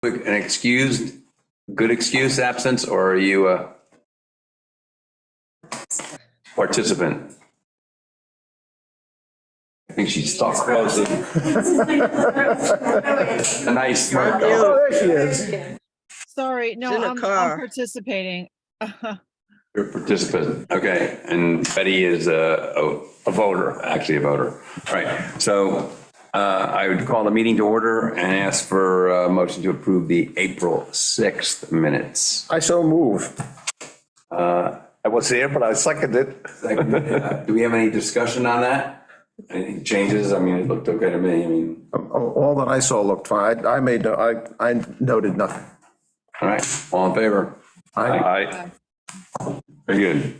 an excused, good excuse absence, or are you a participant? I think she's stuck closing. A nice smirk. Oh, there she is. Sorry, no, in a I'm car. participating. You're a participant, okay, and Betty is a voter, actually a voter. All right, so I would call the meeting to order and ask for a motion to approve the April 6th minutes. I so move. I was here, but I seconded it. Do we have any discussion on that? Any changes? I mean, it looked okay to me, I mean, All that I saw looked fine. I noted nothing. all right, all in favor? Aye. Very good.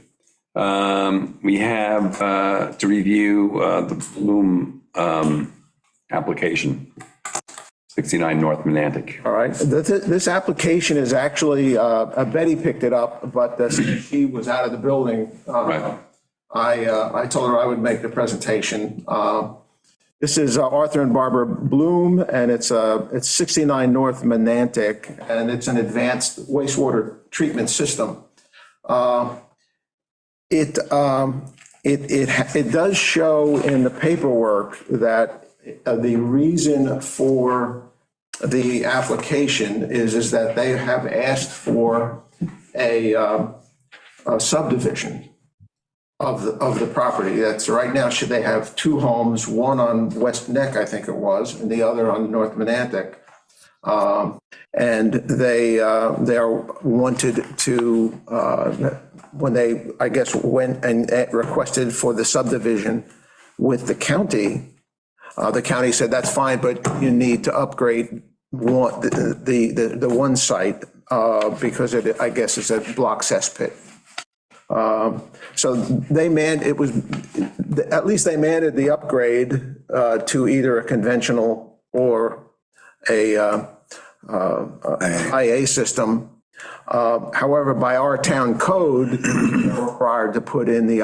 We have to review the Bloom application, 69 North Menantic. All right, this application is actually, Betty picked it up, but she was out of the building. Right. I told her I would make the presentation. This is Arthur and Barbara Bloom, and it's 69 North Menantic, and it's an advanced wastewater treatment system. It does show in the paperwork that the reason for the application is that they have asked for a subdivision of the property. That's right now, should they have two homes, one on West Neck, I think it was, and the other on North Menantic. And they are wanted to, when they, I guess, went and requested for the subdivision with the county said, that's fine, but you need to upgrade the one site because I guess it's a block cesspit. So at least they mandated the upgrade to either a conventional or a IA system. However, by our town code, we're required to put in the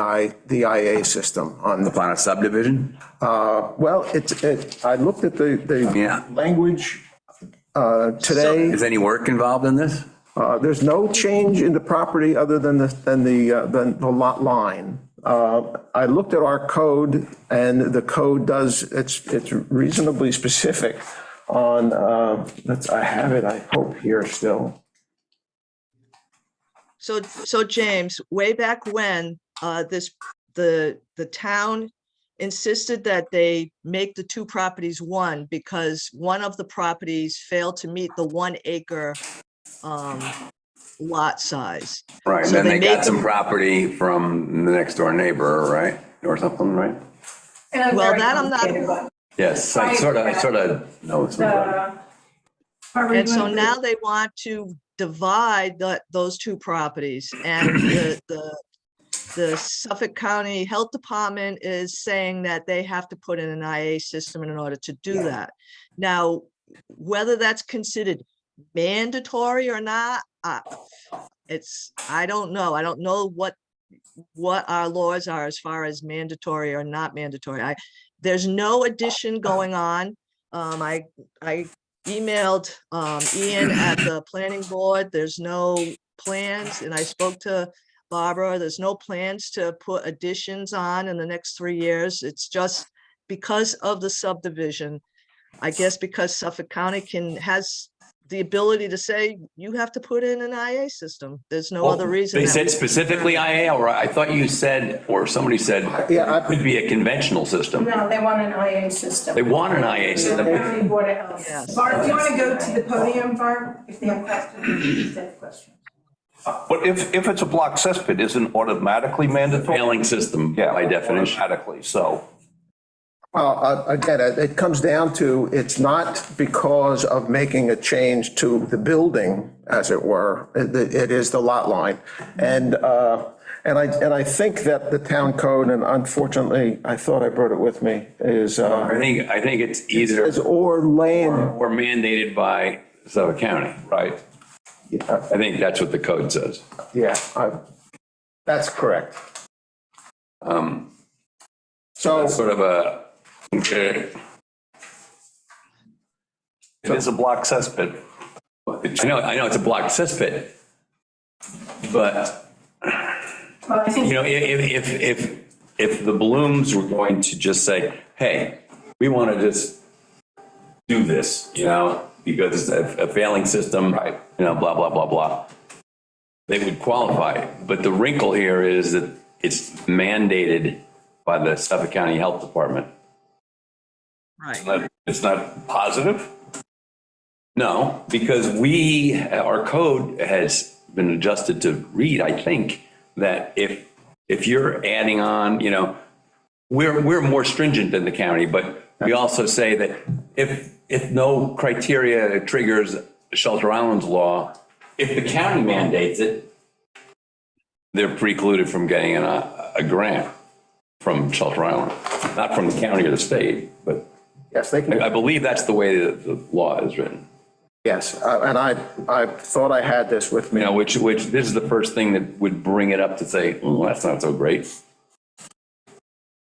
IA system on the, On a subdivision? well, I looked at the Yeah. language today. Is any work involved in this? There's no change in the property other than the lot line. I looked at our code, and the code it's reasonably specific on, I have it, I hope here still. So James, way back when, the town insisted that they make the two properties one because one of the properties failed to meet the 1 acre lot size. Right, and So then they got made some them- property from the next door neighbor, right? Or something, right? Well, that I'm not, Yes, I sort of know it's. and so now they want to divide those two properties, and the Suffolk County Health Department is saying that they have to put in an IA system in order to do that. Now, whether that's considered mandatory or not, I don't know. I don't know what our laws are as far as mandatory or not mandatory. There's no addition going on. I emailed Ian at the planning board. There's no plans, and I spoke to Barbara. There's no plans to put additions on in the next 3 years. It's just because of the subdivision. I guess because Suffolk County has the ability to say, you have to put in an IA system. There's no other reason. They that said we- specifically IA, or I thought you said, or somebody said, Yeah, it could be a conventional system. No, they want an IA system. They want an IA system. County Board of Health. Yes. Barb, do you want to go to the podium, Barb? If they have questions, they have questions. But if it's a block cesspit, isn't automatically mandatory? Failing system Yeah, by definition. automatically, so. Well, again, it comes down to, it's not because of making a change to the building, as it were. It is the lot line. And I think that the town code, and unfortunately, I thought I brought it with me, is I think it's either or land. or mandated by Suffolk County. Right. I think that's what the code says. Yeah, that's correct. So, Sort of a, It is a block cesspit. I know it's a blocked cesspit, but, Well, I think. if the Blooms were going to just say, hey, we want to just do this, because it's a failing system, right? Blah, blah, blah, blah, they would qualify. But the wrinkle here is that it's mandated by the Suffolk County Health Department. Right. It's not positive? No, because our code has been adjusted to read, I think, that if you're adding on, we're more stringent than the county, but we also say that if no criteria triggers Shelter Island's law, if the county mandates it, they're precluded from getting a grant from Shelter Island, not from the county or the state, but Yes, they can. I believe that's the way the law is written. Yes, and I thought I had this with me. Which this is the first thing that would bring it up to say, oh, that's not so great.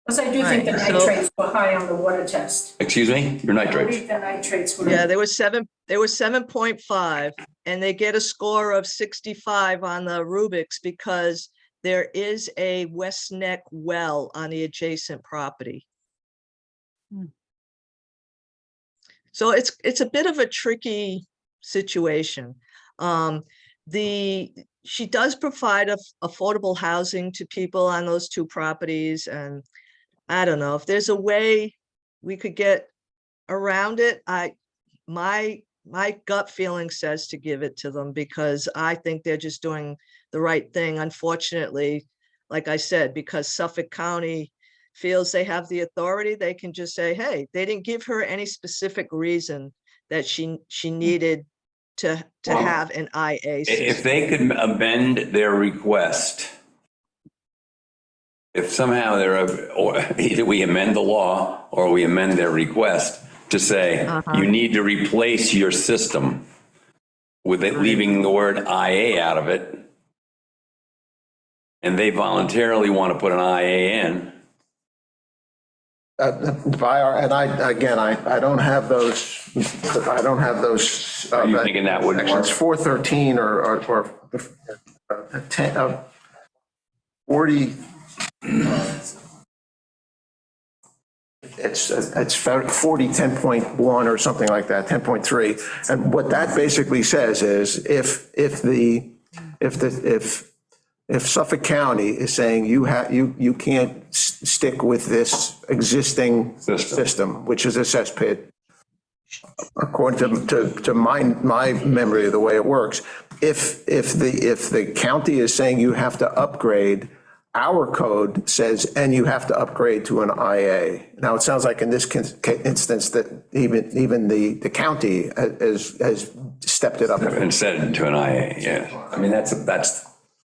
Because I do think the Right, so- nitrates were high on the water test. Excuse me, your I nitrates. believe the nitrates were. Yeah, there was 7.5, and they get a score of 65 on the Rubik's because there is a West Neck well on the adjacent property. So it's a bit of a tricky situation. She does provide affordable housing to people on those two properties, and I don't know if there's a way we could get around it. My gut feeling says to give it to them because I think they're just doing the right thing. Unfortunately, like I said, because Suffolk County feels they have the authority, they can just say, hey, they didn't give her any specific reason that she needed to have an IA system. If they could amend their request, if somehow or either we amend the law or we amend their request to say, you need to replace your system with it leaving the word IA out of it, and they voluntarily want to put an IA in, And I don't have those, Are you thinking that wouldn't work? sections 413 or 10, 40. It's 40, 10.1 or something like that, 10.3. And what that basically says is if Suffolk County is saying you can't stick with this existing system, which is a cesspit, according to my memory of the way it works, if the county is saying you have to upgrade, our code says, and you have to upgrade to an IA. Now, it sounds like in this instance that even the county has stepped it up. and set it into an IA, yeah. I mean, that's.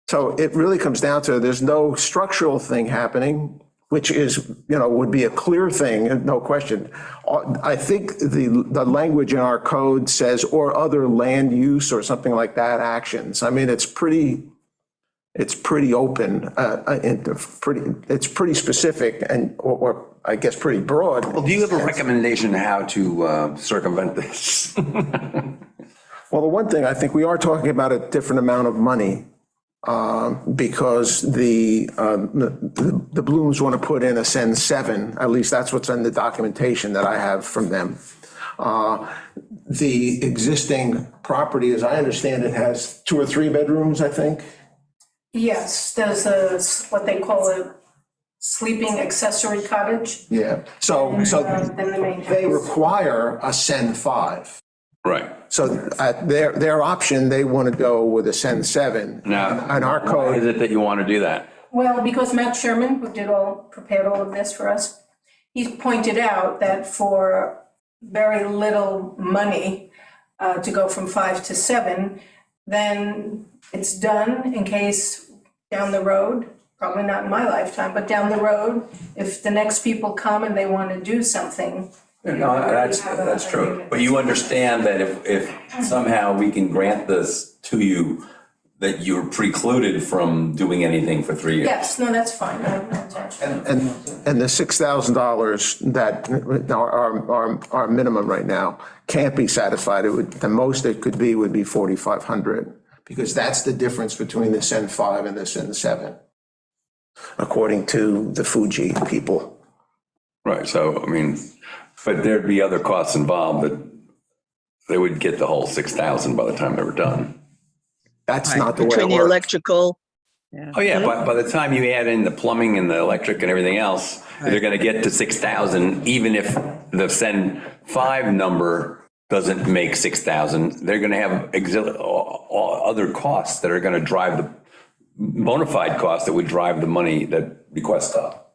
So it really comes down to there's no structural thing happening, which is, would be a clear thing, no question. I think the language in our code says, or other land use or something like that actions. I mean, it's pretty open, it's pretty specific or I guess pretty broad. Well, do you have a recommendation how to circumvent this? Well, the one thing, I think we are talking about a different amount of money because the Blooms want to put in a Sen 7, at least that's what's in the documentation that I have from them. The existing property, as I understand it, has 2 or 3 bedrooms, I think. Yes, there's what they call a sleeping accessory cottage. Yeah, so Then the main they house. require a Sen 5. Right. So at their option, they want to go with a Sen 7. Now, And our why is code, it that you want to do that? Well, because Matt Sherman, who prepared all of this for us, he pointed out that for very little money to go from 5 to 7, then it's done in case down the road, probably not in my lifetime, but down the road, if the next people come and they want to do something. No, that's true. But you understand that if somehow we can grant this to you, that you're precluded from doing anything for 3 years. Yes, no, that's fine. No objection. And the $6,000 that our minimum right now can't be satisfied. It would, the most it could be would be 4,500, because that's the difference between the Sen 5 and the Sen 7, according to the Fuji people. Right, so, I mean, but there'd be other costs involved that they would get the whole 6,000 by the time they were done. That's not the way Between it the works. electrical, Oh, yeah, but by the time you add in the plumbing and the electric and everything else, they're gonna get to 6,000, even if the Sen 5 number doesn't make 6,000, they're gonna have other costs that are gonna drive the bona fide costs that would drive the money that bequests up.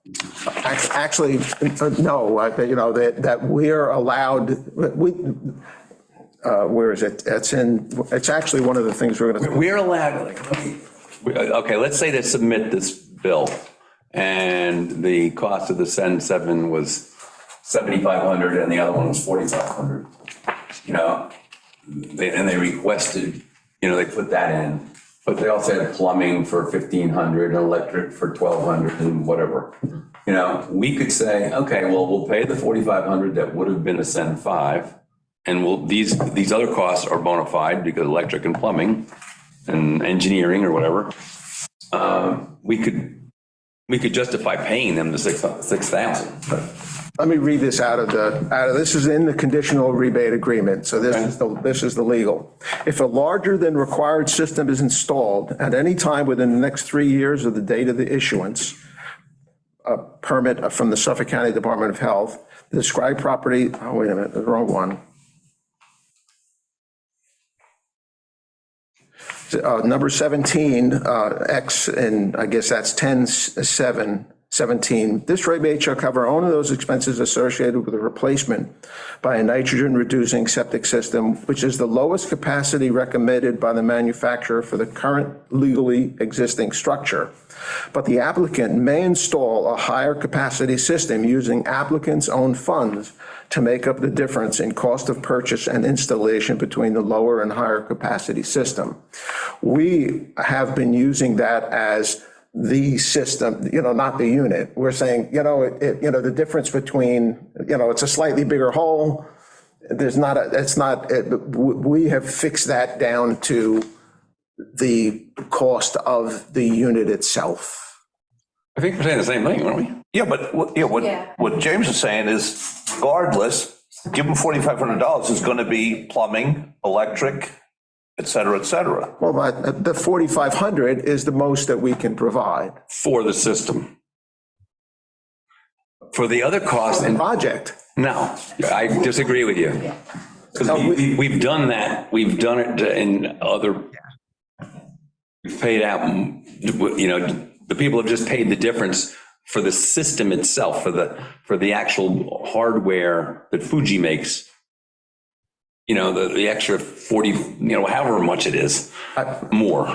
Actually, no, you know, that we're allowed, where is it? It's actually one of the things we're gonna. We're allowed, okay, let's say they submit this bill and the cost of the Sen 7 was 7,500 and the other one was 4,500. You know, and they requested, you know, they put that in, but they also had plumbing for 1,500, electric for 1,200 and whatever. You know, we could say, okay, well, we'll pay the 4,500 that would have been a Sen 5. And these other costs are bona fide because electric and plumbing and engineering or whatever. We could justify paying them the 6,000. Let me read this out of this is in the conditional rebate agreement, so this is the legal. If a larger than required system is installed at any time within the next 3 years of the date of the issuance, a permit from the Suffolk County Department of Health, the described property, oh, wait a minute, the wrong one. Number 17, X, and I guess that's 10-7-17. This rebate shall cover only those expenses associated with the replacement by a nitrogen reducing septic system, which is the lowest capacity recommended by the manufacturer for the current legally existing structure. But the applicant may install a higher capacity system using applicant's own funds to make up the difference in cost of purchase and installation between the lower and higher capacity system. We have been using that as the system, you know, not the unit. We're saying, you know, the difference between, you know, it's a slightly bigger hole. We have fixed that down to the cost of the unit itself. I think we're saying the same thing, aren't we? Yeah, but what James is saying is regardless, give them $4,500 is going to be plumbing, electric, et cetera, et cetera. Well, but the 4,500 is the most that we can provide. For the system. For the other cost, and Project. no, I disagree with you. Because we've done that, we've done it in other, we've paid out, you know, the people have just paid the difference for the system itself, for the actual hardware that Fuji makes. You know, the extra 40, you know, however much it is, more.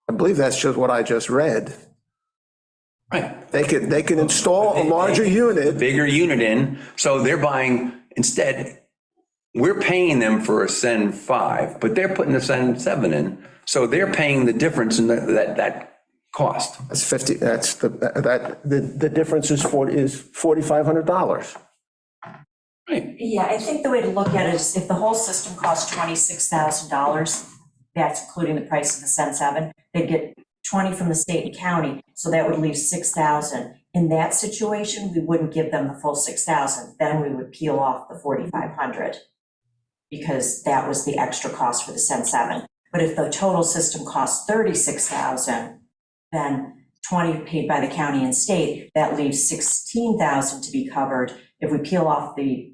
I believe that's just what I just read. Right. They can install a larger unit. Bigger unit in, so they're buying, instead, we're paying them for a Sen 5, but they're putting a Sen 7 in, so they're paying the difference in that cost. That's 50, that's the difference is $4,500. Right. Yeah, I think the way to look at it is if the whole system costs $26,000, that's including the price of the Sen 7, they'd get 20 from the state and county, so that would leave 6,000. In that situation, we wouldn't give them the full 6,000. Then we would peel off the 4,500 because that was the extra cost for the Sen 7. But if the total system costs 36,000, then 20 paid by the county and state, that leaves 16,000 to be covered. If we peel off the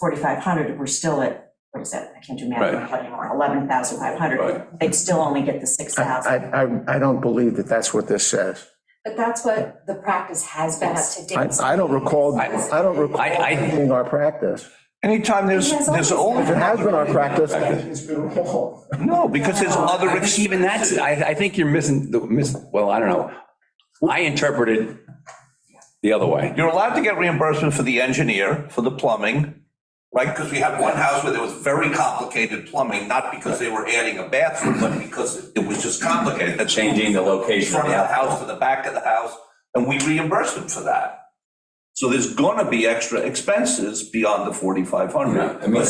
4,500, we're still at, what is that? I can't do math anymore, 11,500. Right. They'd still only get the 6,000. I don't believe that that's what this says. But that's what the practice has been up to date. I don't recall being our practice. Anytime there's If it over, has been our practice, it's been wrong. no, because there's other, Even that's, I think you're missing, well, I don't know. I interpret it the other way. you're allowed to get reimbursement for the engineer, for the plumbing, right? Because we had one house where there was very complicated plumbing, not because they were adding a bathroom, but because it was just complicated. That's Changing the location of from the the house. house to the back of the house, and we reimbursed them for that. So there's gonna be extra expenses beyond the 4,500. I mean,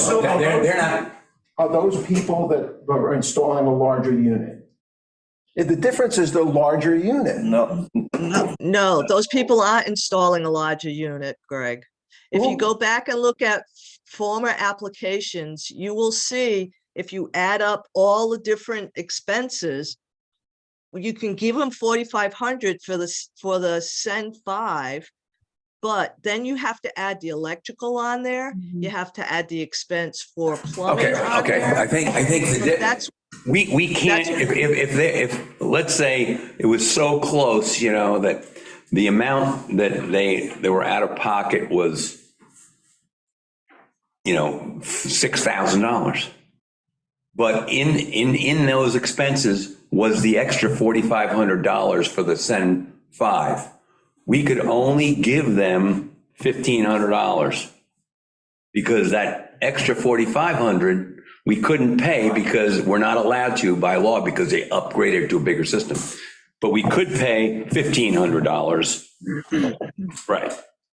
they're not, Are those people that are installing a larger unit? The difference is the larger unit. No, No, those people aren't installing a larger unit, Greg. If you go back and look at former applications, you will see if you add up all the different expenses, you can give them 4,500 for the Sen 5, but then you have to add the electrical on there. You have to add the expense for plumbing okay, on okay, there. I think That's we can't, if, let's say it was so close, you know, that the amount that they were out of pocket was, you know, $6,000. But in those expenses was the extra $4,500 for the Sen 5. We could only give them $1,500 because that extra $4,500 we couldn't pay because we're not allowed to by law because they upgraded to a bigger system. But we could pay $1,500. Right.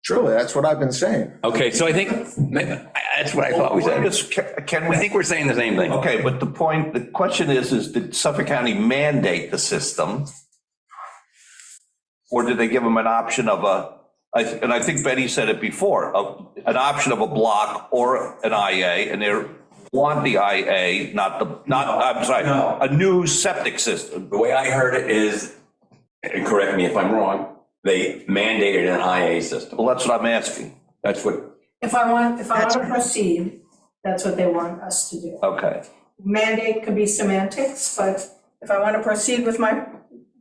Truly, that's what I've been saying. Okay, so I think that's what I thought we said. can I we, think we're saying the same thing. okay, but the question is did Suffolk County mandate the system? Or did they give them an option of and I think Betty said it before, an option of a block or an IA, and they want the IA, I'm sorry, No. a new septic system. The way I heard it is, and correct me if I'm wrong, they mandated an IA system. Well, that's what I'm asking. That's what, If I want to proceed, that's what they want us to do. Okay. Mandate could be semantics, but if I want to proceed with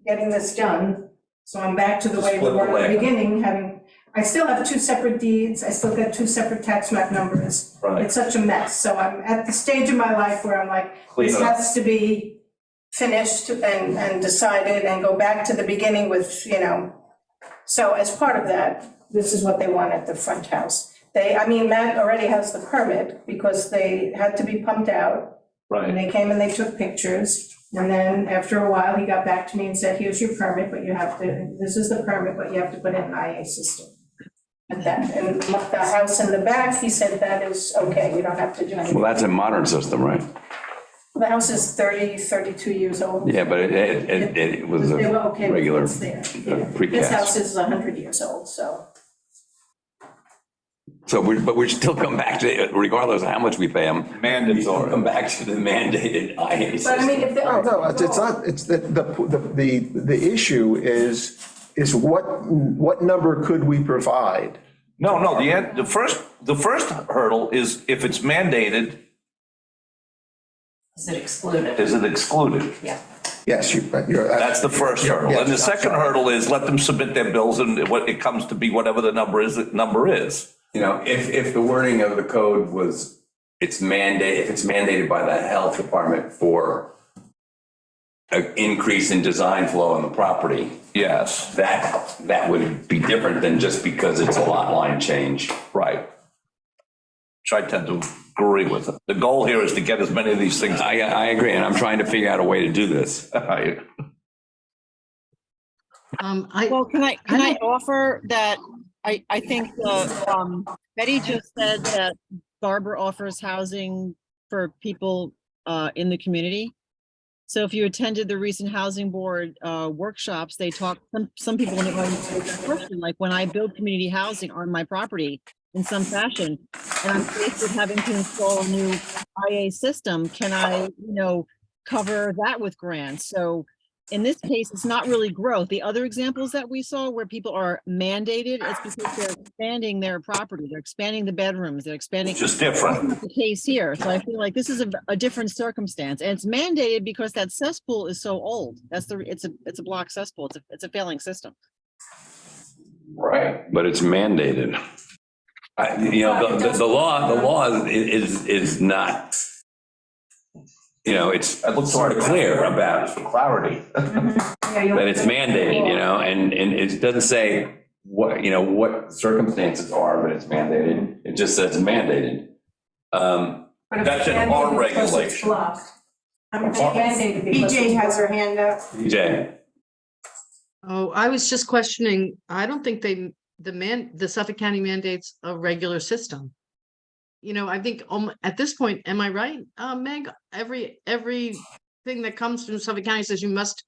getting this done, so I'm back to the way we Split the were at leg. the beginning, I still have 2 separate deeds, I still got 2 separate tax map numbers. Right. It's such a mess, so I'm at the stage in my life where I'm like, Clean this it up. has to be finished and decided and go back to the beginning with, you know. So as part of that, this is what they want at the front house. Matt already has the permit because they had to be pumped out. And Right. they came and they took pictures, and then after a while, he got back to me and said, here's your permit, but this is the permit, but you have to put in an IA system. And the house in the back, he said that is okay, you don't have to do anything. well, that's a modern system, right? The house is 32 years old. Yeah, but it was a They were okay with regular what's there. Yeah. precast. This house is 100 years old, so. So but we still come back to, regardless of how much we pay them. Mandatory. Come back to the mandated IA But I system. mean, if they. No, it's not, it's the issue is what number could we provide? No, the first hurdle is if it's mandated, Is it excluded? is it excluded? Yeah. Yes, you're. That's the first hurdle. And the Yes, second hurdle is let them submit their bills and what it comes to be, whatever the number is. You know, if the wording of the code was, if it's mandated by the health department for an increase in design flow on the property, Yes, that would be different than just because it's a lot line change. right. Which I tend to agree with. The goal here is to get as many of these things. I agree, and I'm trying to figure out a way to do this. Well, can I offer that, I think, Betty just said that Barber offers housing for people in the community. So if you attended the recent housing board workshops, they talked, some people in the question, like when I build community housing on my property in some fashion, and I'm faced with having to install a new IA system, can I, cover that with grants? So in this case, it's not really growth. The other examples that we saw where people are mandated, it's because they're expanding their property, they're expanding the bedrooms, they're expanding. Just different. That's not the case here. So I feel like this is a different circumstance, and it's mandated because that cesspool is so old. It's a block cesspool. It's a failing system. Right. But it's mandated. The law is not, it's sort of clear about clarity. that it's mandated, and it doesn't say what circumstances are, but it's mandated. It just says mandated. But if That's it's in our mandated because it's regulation. blocked. It's mandated because BJ it's has her blocked. hand up. DJ, Oh, I was just questioning, I don't think the Suffolk County mandates a regular system. You know, I think at this point, am I right, Meg? Everything that comes from Suffolk County says you must,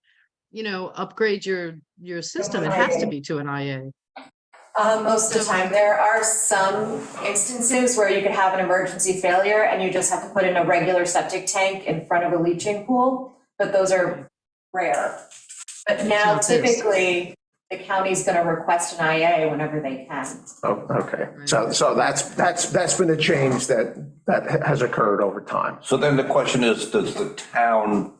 upgrade your system. It has to be to an IA. Most of the time, there are some instances where you could have an emergency failure and you just have to put in a regular septic tank in front of a leaching pool, but those are rare. But now Not this. typically, the county's gonna request an IA whenever they can. Oh, okay. So that's been a change that has occurred over time. So then the question is, does the town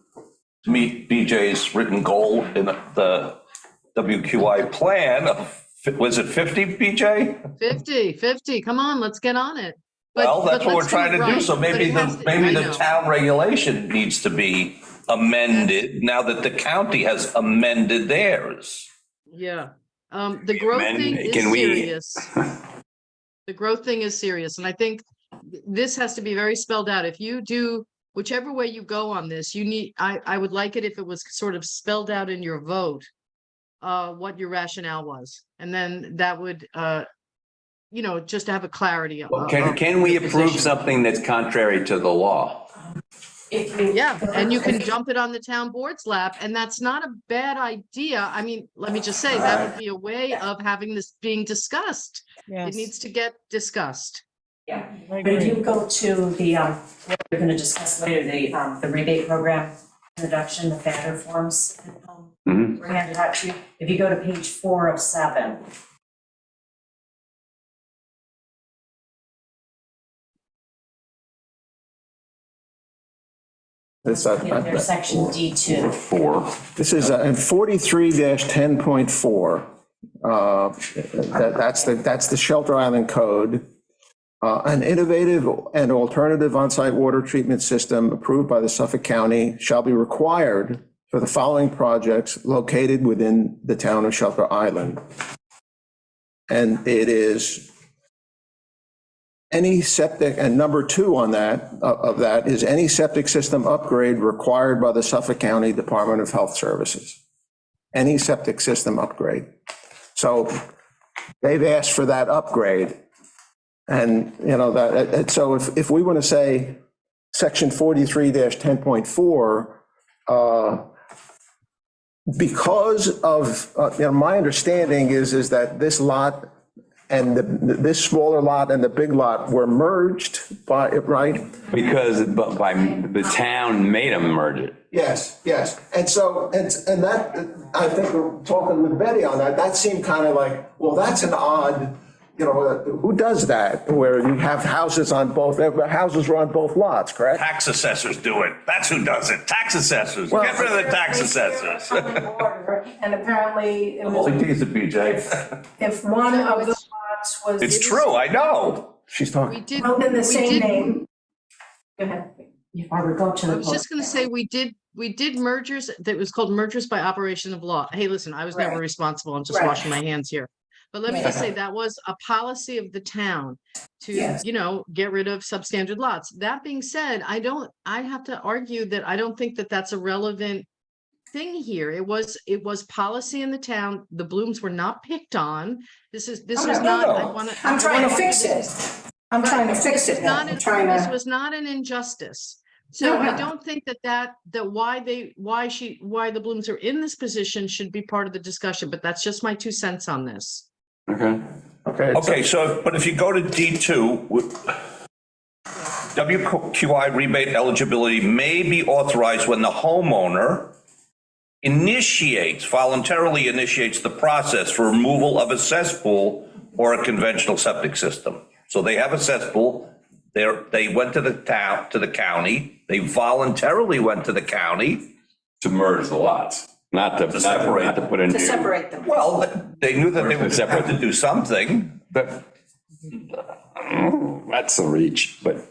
meet BJ's written goal in the WQI plan of, was it 50, BJ? 50, come on, let's get on it. Well, that's what we're let's do trying it to do, right, so but maybe it has to- I the know. town regulation needs to be amended now that the county has amended theirs. Yeah, the growth thing is can we- serious. The growth thing is serious, and I think this has to be very spelled out. If you do, whichever way you go on this, I would like it if it was sort of spelled out in your vote, what your rationale was, and then that would, just to have a clarity. can we your approve position. something that's contrary to the law? If you. Yeah, and you can dump it on the town board's lap, and that's not a bad idea. I mean, let me just say, that would be a way of having this being discussed. It needs to get discussed. Yeah, but if you go to the, what we're gonna discuss later, the rebate program introduction, the factor forms that Mhm. were handed out to you. If you go to page 4 of 7. This, There's section D2. 4. This is in 43-10.4. That's the Shelter Island Code. An innovative and alternative on-site water treatment system approved by the Suffolk County shall be required for the following projects located within the town of Shelter Island. And it is any septic, and number 2 on that, of that, is any septic system upgrade required by the Suffolk County Department of Health Services. Any septic system upgrade. So they've asked for that upgrade. And, so if we want to say section 43-10.4, because of, my understanding is that this lot and this smaller lot and the big lot were merged by, right? Because by the town made them merge it. Yes. And so, and that, I think we're talking with Betty on that, that seemed kind of like, well, that's an odd, who does that? Where you have houses on both, houses are on both lots, correct? Tax assessors do it. That's who does it. Tax assessors. Get rid of the tax assessors. And apparently it I'm was, only teasing, BJ. if one of the lots was It's true, I know. She's talking. We did. held in the we same did- name. Go ahead. If I would go to I the. was just gonna say, we did mergers, that was called mergers by operation of law. Hey, listen, I was never Right. responsible. I'm just Right. washing my hands here. But let me Yeah. just say, that was a policy of the town to, Yes. get rid of substandard lots. That being said, I have to argue that I don't think that that's a relevant thing here. It was policy in the town. The Blooms were not picked on. This was not, I wanna. I'm trying to I wanna- fix it. I'm trying to fix it now. Not, I'm trying this to, was not an injustice. So No, I no. don't think that why the Blooms are in this position should be part of the discussion, but that's just my 2 cents on this. Okay. Okay, so, but if you go to D2, WQI rebate eligibility may be authorized when the homeowner voluntarily initiates the process for removal of a cesspool or a conventional septic system. So they have a cesspool, they went to the county, they voluntarily went to the county. To merge the lots, not to separate. not to put in. To separate them. Well, they knew that they would Separate. have to do something. But that's a reach, but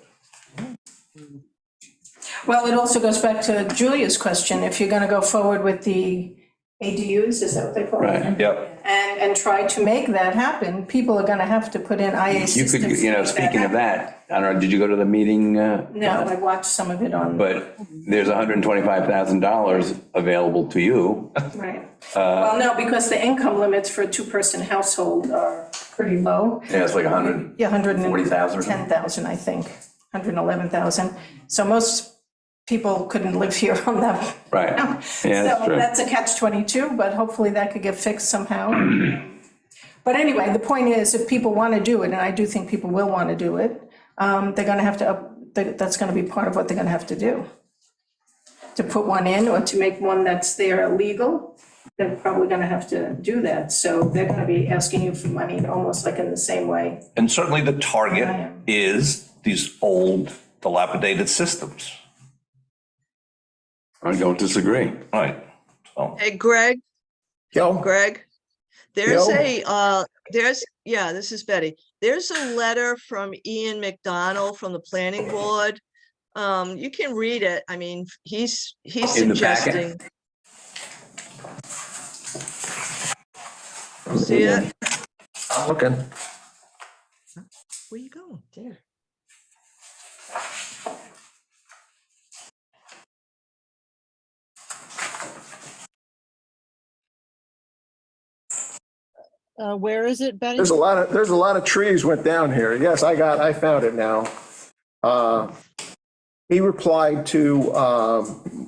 well, it also goes back to Julia's question. If you're going to go forward with the ADUs, is that what they call it? Right. Yep. And try to make that happen, people are gonna have to put in IA You systems. could, to make speaking of happen. that, I don't know, did you go to the meeting? No, I watched some of it on. But there's $125,000 available to you. Right. Well, no, because the income limits for a two-person household are pretty low. Yeah, it's like 100. Yeah, 40,000 or something. 110,000, I think, 111,000. So most people couldn't live here on that. Right. Yeah, that's So true. that's a catch-22, but hopefully that could get fixed somehow. But anyway, the point is, if people want to do it, and I do think people will want to do it, they're going to have to, that's going to be part of what they're going to have to do. To put one in or to make one that's there illegal, they're probably going to have to do that. So they're going to be asking you for money almost like in the same way. And certainly the target I am. is these old dilapidated systems. I don't disagree. Right. So, Hey, Greg, Yo, Greg, there's Yo. this is Betty. There's a letter from Ian McDonald from the planning board. You can read it. I mean, he's In the packet? suggesting. See it? I'm looking. Where you going? There. Where is it, Betty? There's a lot of trees went down here. Yes, I found it now. He replied to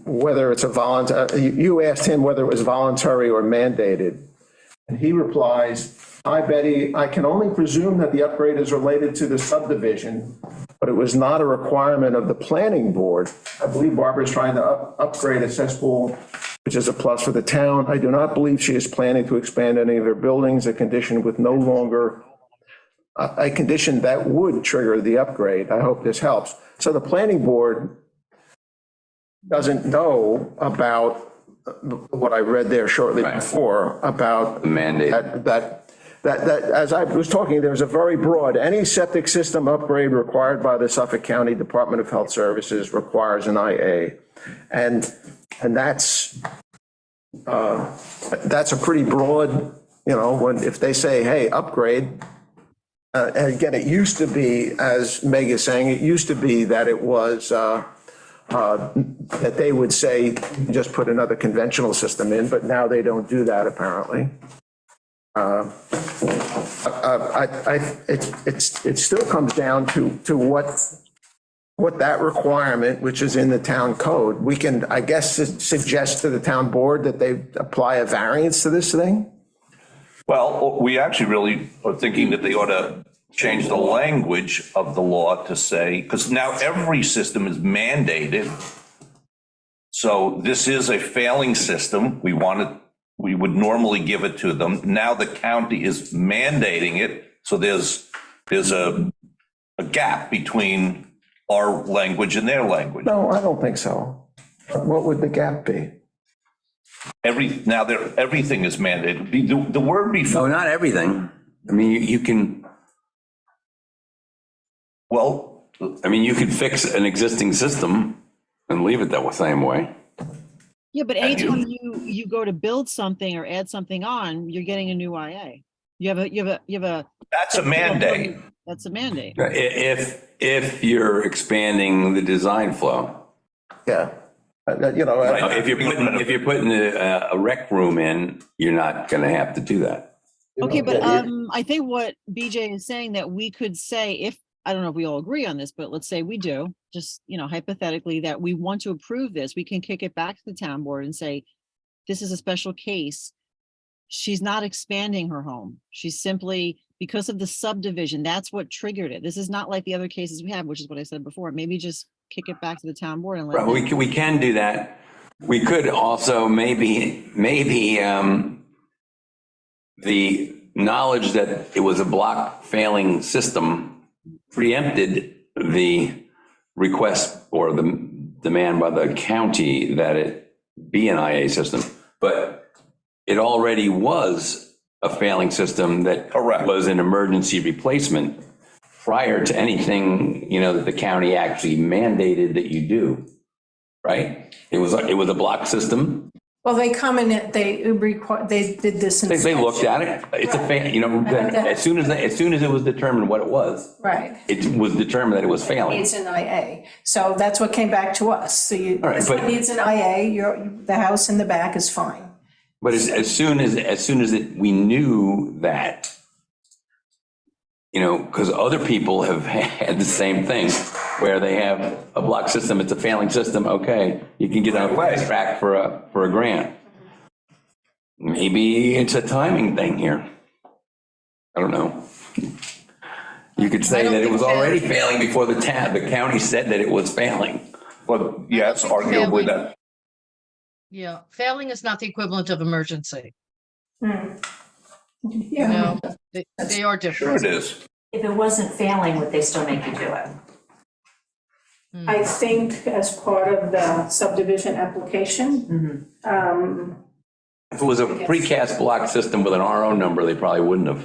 whether it's a voluntary, you asked him whether it was voluntary or mandated. And he replies, "Hi Betty, I can only presume that the upgrade is related to the subdivision, but it was not a requirement of the planning board. I believe Barbara's trying to upgrade a cesspool, which is a plus for the town. I do not believe she is planning to expand any of her buildings, a condition with no longer, a condition that would trigger the upgrade. I hope this helps." So the planning board doesn't know about what I read there shortly Right. before about The mandate. that, as I was talking, there's a very broad, any septic system upgrade required by the Suffolk County Department of Health Services requires an IA. And that's a pretty broad, if they say, hey, upgrade. And again, it used to be, as Meg is saying, it used to be that it was, that they would say, just put another conventional system in, but now they don't do that apparently. It still comes down to what that requirement, which is in the town code, we can, I guess, suggest to the town board that they apply a variance to this thing? well, we actually really are thinking that they ought to change the language of the law to say, because now every system is mandated. So this is a failing system. We would normally give it to them. Now the county is mandating it. So there's a gap between our language and their language. No, I don't think so. What would the gap be? Everything is mandated. The word before, No, not everything. I mean, you can, well, you could fix an existing system and leave it that same way. Yeah, but anytime you go to build something or add something on, you're getting a new IA. You have a. that's a mandate. That's a mandate. If you're expanding the design flow. Yeah. Right. If you're putting a rec room in, you're not going to have to do that. Okay, but I think what BJ is saying that we could say, if, I don't know if we all agree on this, but let's say we do, just, hypothetically, that we want to approve this, we can kick it back to the town board and say, this is a special case. She's not expanding her home. She's simply, because of the subdivision, that's what triggered it. This is not like the other cases we have, which is what I said before. Maybe just kick it back to the town board and let. Right, we can do that. We could also maybe the knowledge that it was a block failing system preempted the request or the demand by the county that it be an IA system. But it already was a failing system that Correct. was an emergency replacement prior to anything, that the county actually mandated that you do, right? It was a block system Well, they come in, they did this. They looked at it. It's a, then as soon as it was determined what it was, Right. it was determined that it was failing. Needs an IA. So that's what came back to us. So All right, this but- one needs an IA, the house in the back is fine. But as soon as we knew that, because other people have had the same thing, where they have a block system, it's a failing system, okay, you can get on a fast track for a grant. Maybe it's a timing thing here. I don't know. You could say that it was already failing before the county said that it was failing. But yes, arguably that, Yeah, failing is not the equivalent of emergency. You Yeah. know, they are sure different. it is. If it wasn't failing, would they still make you do it? I think as part of the subdivision application, If it was a precast block system with an RO number, they probably wouldn't have.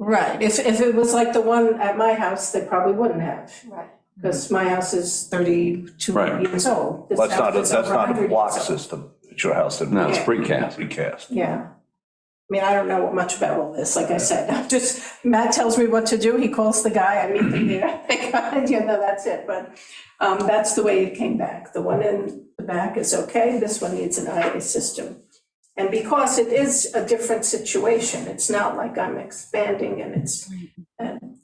right, if it was like the one at my house, they probably wouldn't have. Right. Because my house is 32 Right. years old. This That's not, house is that's over not a 100 block years old. system. It's your house that. No, it's precast. Precast. Yeah. I mean, I don't know much about all this, like I said, I'm just, Matt tells me what to do, he calls the guy, I meet him here, that's it, but that's the way it came back. The one in the back is okay, this one needs an IA system. And because it is a different situation, it's not like I'm expanding and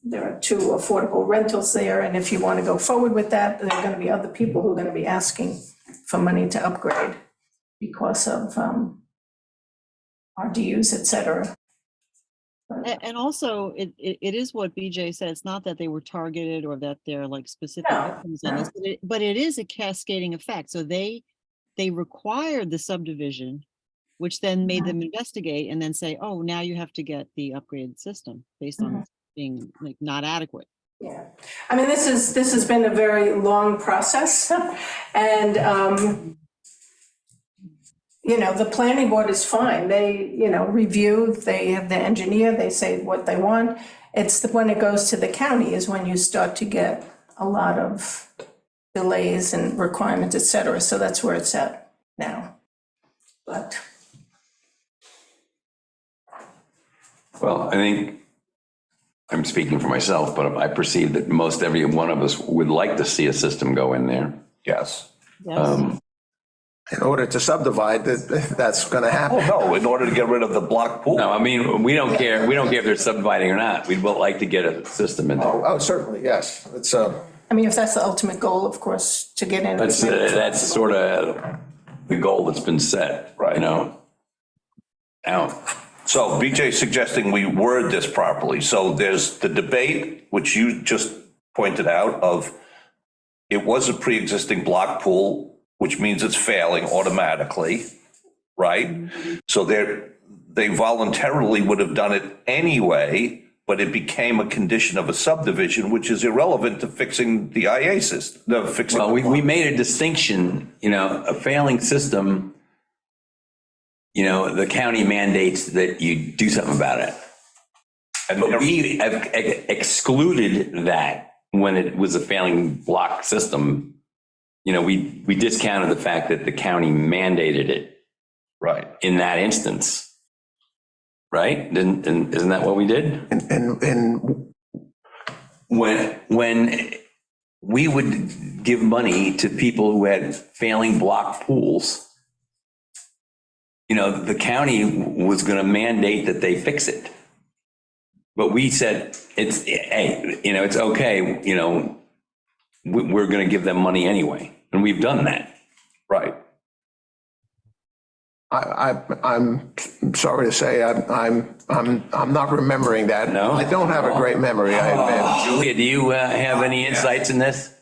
there are 2 affordable rentals there, and if you want to go forward with that, there are going to be other people who are going to be asking for money to upgrade because of RDUs, et cetera. And also, it is what BJ said, it's not that they were targeted or that they're like specific No, victims in this, but it is a cascading effect. So they required the subdivision, which then made them investigate and then say, oh, now you have to get the upgraded system based on being like not adequate. Yeah, I mean, this has been a very long process, and, the planning board is fine, they, review, they have the engineer, they say what they want. It's when it goes to the county is when you start to get a lot of delays and requirements, et cetera, so that's where it's at now. But Well, I think, I'm speaking for myself, but I perceive that most every one of us would like to see a system go in there. Yes. Yes. In order to subdivide, that's going to Oh, happen. no, in order to get rid of the block pool. No, I mean, we don't care if they're subdividing or not. We'd like to get a system in there. Oh, certainly, yes. It's, I mean, if that's the ultimate goal, of course, to get in. That's sort of the goal that's been set, Right. Now, So BJ's suggesting we word this properly. So there's the debate, which you just pointed out, of it was a pre-existing block pool, which means it's failing automatically, right? So they voluntarily would have done it anyway, but it became a condition of a subdivision, which is irrelevant to fixing the IA system, well, we made a distinction, a failing system, the county mandates that you do something about it. But we have excluded that when it was a failing block system. We discounted the fact that the county mandated it Right. in that instance. Right? Isn't that what we did? and When we would give money to people who had failing block pools, the county was going to mandate that they fix it. But we said, it's okay, we're going to give them money anyway. And we've done that. Right. I'm sorry to say, I'm not remembering that. No? I don't have a great memory, I admit. Julia, do you have any insights in this?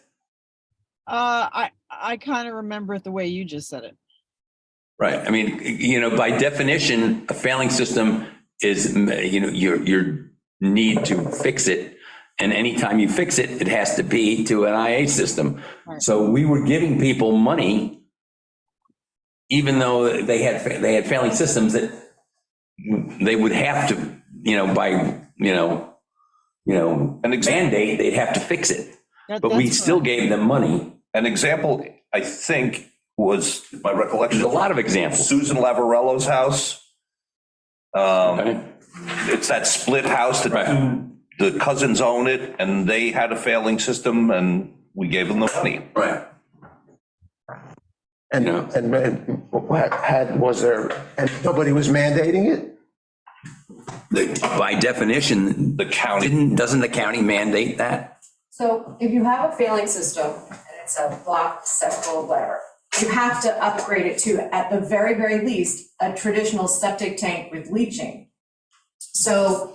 I kind of remember it the way you just said it. Right. I mean, by definition, a failing system is, your need to fix it. And anytime you fix it, it has to be to an IA system. Right. So we were giving people money, even though they had failing systems that they would have to, by, mandate, they'd have to fix it. But we That's still correct. gave them money. An example, I think, was my There's recollection, a lot of examples. Susan Lavarello's house. Okay? It's that split house that Right. the cousins own it, and they had a failing system, and we gave them the money. Right. And, Yeah. and was there, and nobody was mandating it? By definition, The county, doesn't the county mandate that? So if you have a failing system and it's a blocked cesspool, whatever, you have to upgrade it to, at the very, very least, a traditional septic tank with leaching. So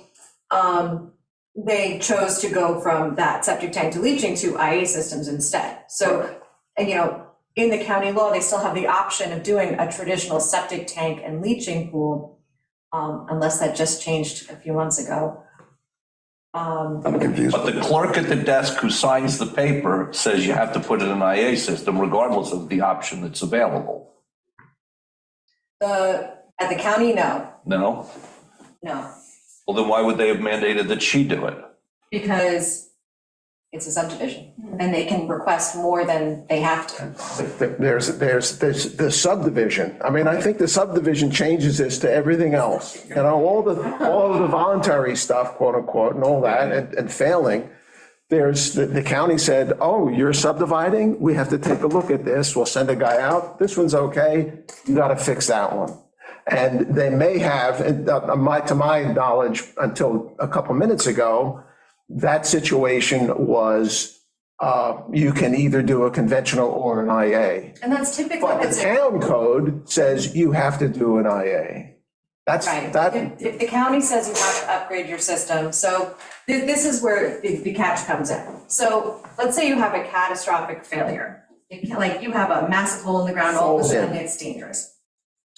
they chose to go from that septic tank to leaching to IA systems instead. So, and, you know, in the county law, they still have the option of doing a traditional septic tank and leaching pool, unless that just changed a few months ago. I'm confused. but the clerk at the desk who signs the paper says you have to put in an IA system regardless of the option that's available. At the county, no, No? no. Well, then why would they have mandated that she do it? Because it's a subdivision and they can request more than they have to. There's the subdivision. I mean, I think the subdivision changes this to everything else. You know, all of the voluntary stuff, quote unquote, and all that, and failing. There's, the county said, oh, you're subdividing? We have to take a look at this. We'll send a guy out. This one's okay. You got to fix that one. And they may have, to my knowledge, until a couple minutes ago, that situation was, you can either do a conventional or an IA. And that's typically. But the town code says you have to do an IA. That's, Right. that, If the county says you have to upgrade your system, so this is where the catch comes in. So let's say you have a catastrophic failure. Like you have a massive hole in the ground, all of a Falls in. sudden it's dangerous.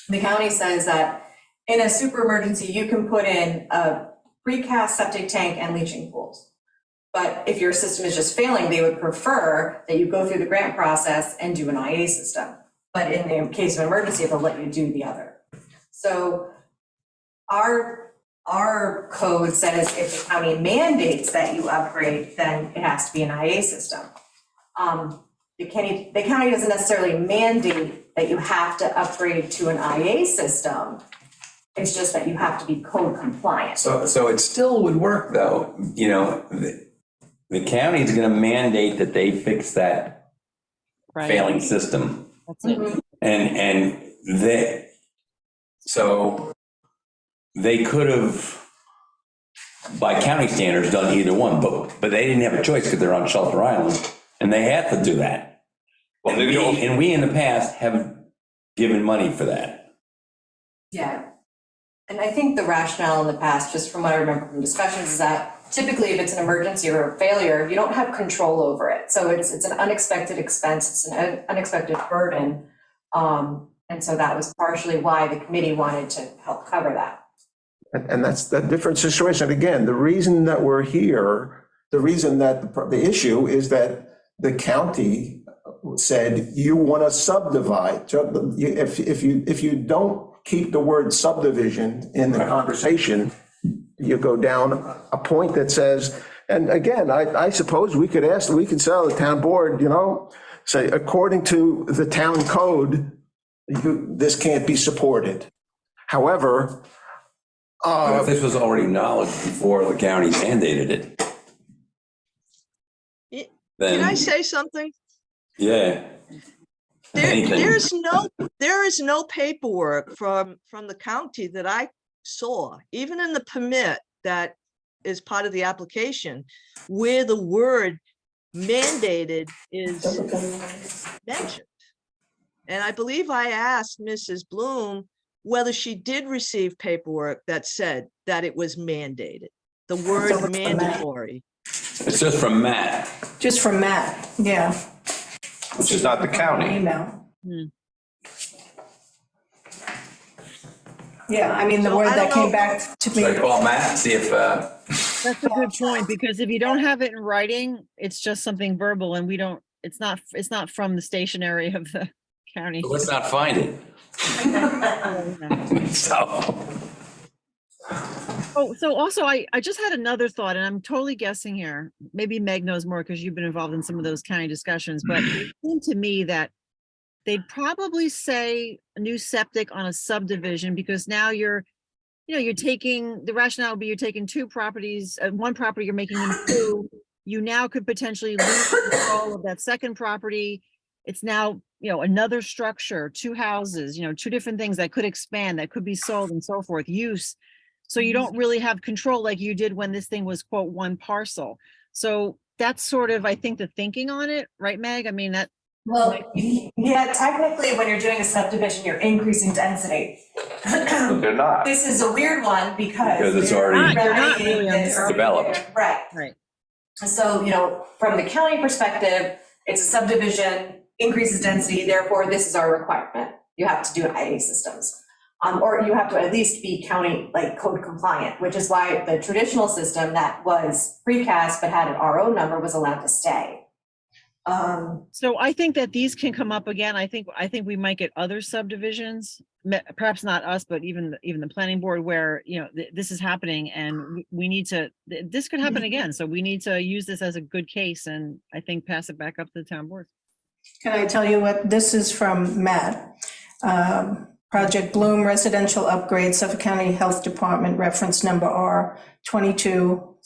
The county says that in a super emergency, you can put in a precast septic tank and leaching pools. But if your system is just failing, they would prefer that you go through the grant process and do an IA system. But in the case of emergency, they'll let you do the other. So our code says if the county mandates that you upgrade, then it has to be an IA system. The county doesn't necessarily mandate that you have to upgrade to an IA system. It's just that you have to be code compliant. So it still would work though, you know, the county's gonna mandate that they fix that Right. failing system. That's it. Mhm. And so they could have, by county standards, done either one, but they didn't have a choice because they're on Shelter Island, and they had to do that. Well, And maybe they'll- we in the past have given money for that. Yeah. And I think the rationale in the past, just from what I remember from discussions, is that typically if it's an emergency or a failure, you don't have control over it. So it's an unexpected expense, it's an unexpected burden. And so that was partially why the committee wanted to help cover that. and that's the different situation. Again, the reason that we're here, the reason that the issue is that the county said, you want to subdivide. So if you don't keep the word subdivision in the conversation, you go down a point that says, and again, I suppose we could tell the town board, you know, say, according to the town code, this can't be supported. However, But if this was already knowledge before the county mandated it, Can I then, say something? yeah. Anything. There is no paperwork from the county that I saw, even in the permit that is part of the application, where the word mandated is mentioned. And I believe I asked Mrs. Bloom whether she did receive paperwork that said that it was mandated, the word mandatory. It's just from Matt. Just from Matt, yeah. Which is not the county. Email. Hmm. Yeah, I mean, the So word I that don't came know. back to me. Should I call Matt and see if, That's a good point, because if you don't have it in writing, it's just something verbal and we don't, it's not from the stationery of the county. let's not find it. So, Oh, so also I just had another thought, and I'm totally guessing here. Maybe Meg knows more because you've been involved in some of those county discussions, but it seemed to me that they'd probably say a new septic on a subdivision, because now you're taking, the rationale would be you're taking two properties, one property, you're making them two. You now could potentially lose control of that second property. It's now, another structure, two houses, two different things that could expand, that could be sold and so forth, use. So you don't really have control like you did when this thing was, quote, one parcel. So that's sort of, I think, the thinking on it, right, Meg? I mean, that. Well, yeah, technically, when you're doing a subdivision, you're increasing density. But they're not. This is a weird one Because it's we're already remedying this. developed. Right. Right. So, from the county perspective, it's a subdivision, increases density, therefore this is our requirement. You have to do IA systems. Or you have to at least be county, code compliant, which is why the traditional system that was precast but had an RO number was allowed to stay. So I think that these can come up again. I think we might get other subdivisions, perhaps not us, but even the planning board, where, this is happening, and we need to, this could happen again. So we need to use this as a good case, and I think pass it back up to the town board. Can I tell you what, this is from Matt. Project Bloom Residential Upgrade, Suffolk County Health Department, reference number R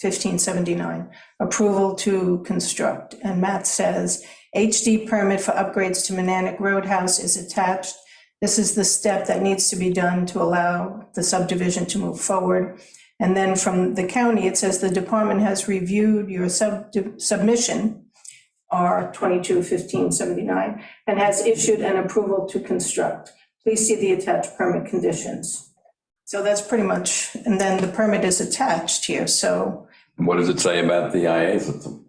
22-1579, approval to construct. And Matt says, HD permit for upgrades to Mananic Roadhouse is attached. This is the step that needs to be done to allow the subdivision to move forward. And then from the county, it says the department has reviewed your submission, R 22-1579, and has issued an approval to construct. Please see the attached permit conditions. So that's pretty much, and then the permit is attached here, so What does it say about the IA system?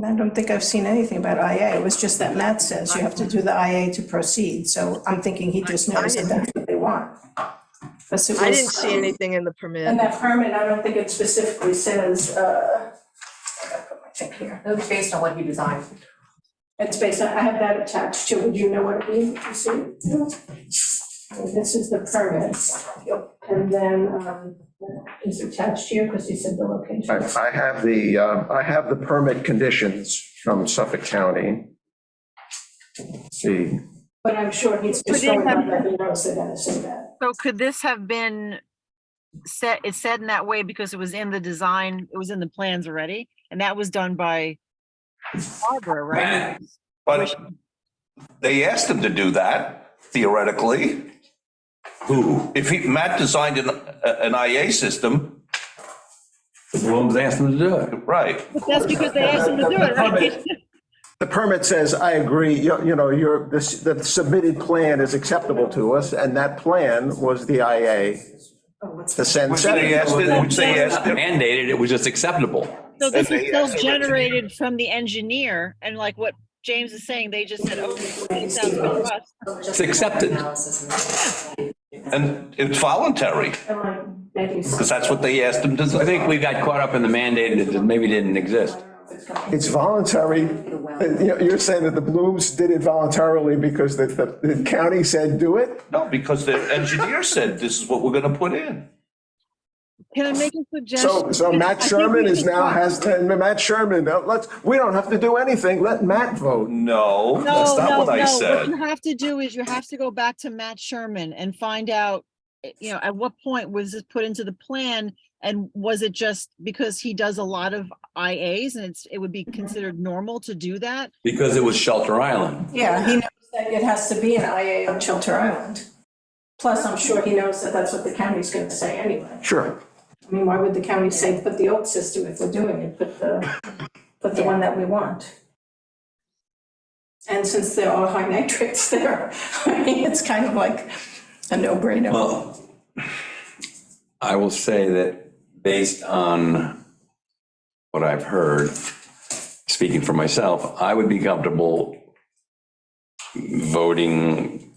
I don't think I've seen anything about IA. It was just that Matt says you have to do the IA to proceed, so I'm thinking he just knows that that's what they want. But it I was- didn't see anything in the permit. And that permit, I don't think it specifically says, I gotta put my thing here. It was based on what you designed. It's based on, I have that attached to, would you know what it means? You see? And this is the permit. And then, it's attached here because he said the location. I have the permit conditions from Suffolk County. Let's see, But I'm sure he's just going on that, he knows they're gonna say that. So could this have been set, it's said in that way because it was in the design, it was in the plans already, and that was done by Barbara, right? But they asked him to do that, theoretically. Who? If Matt designed an IA system, The Blooms asked them to do it. right, But that's because they asked him to do it, right? the permit says, I agree, the submitted plan is acceptable to us, and that plan was the IA, the Sen which they asked him, Mandated, it was just acceptable. So this And is they still asked the generated from the engineer, and like what James is saying, they just said, oh, it sounds good to us. It's accepted. and it's voluntary, And like Betty's, because that's what they asked him to do. I think we got caught up in the mandated that maybe didn't exist. It's voluntary. You're saying that the Blooms did it voluntarily because the county said do it? No, because the engineer said, this is what we're gonna put in. Can I make a suggestion? So Matt I think Sherman we is should now talk- Matt Sherman, we don't have to do anything, let Matt vote. No, that's not what I What said. you have to do is you have to go back to Matt Sherman and find out, at what point was this put into the plan? And was it just because he does a lot of IAs and it would be considered normal to do that? Because it was Shelter Island. yeah, he knows that it has to be an IA on Shelter Island. Plus, I'm sure he knows that that's what the county's gonna say anyway. Sure. I mean, why would the county say, put the old system if we're doing it, put the one that we want? And since there are high nitrates there, I mean, it's kind of like a no-brainer. Well, I will say that based on what I've heard, speaking for myself, I would be comfortable voting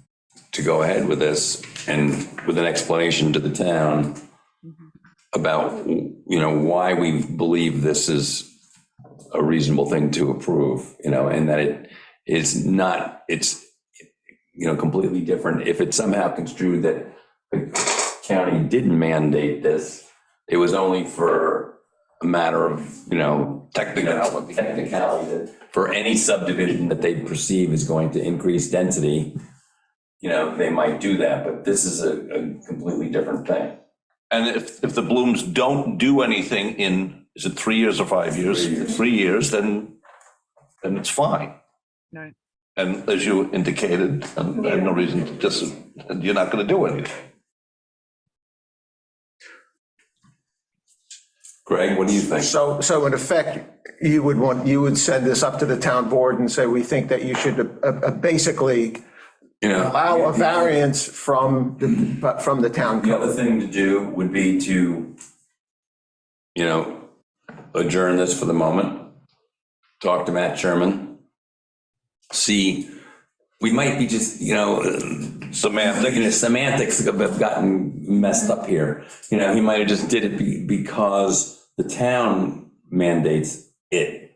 to go ahead with this and with an explanation to the town about, why we believe this is a reasonable thing to approve, and that it is not, it's, completely different. If it's somehow construed that the county didn't mandate this, it was only for a matter of, technicality, that for any subdivision that they perceive is going to increase density, they might do that, but this is a completely different thing. And if the Blooms don't do anything in, is it 3 years or 5 years? 3 years. 3 years, then it's fine. Right. And as you indicated, I have no reason to just, you're not going to do anything. Greg, what do you think? So in effect, you would send this up to the town board and say, we think that you should basically allow a variance from the town The other code. thing to do would be to, adjourn this for the moment, talk to Matt Sherman, see, we might be just, Semantic. the semantics have gotten messed up here. He might have just did it because the town mandates it,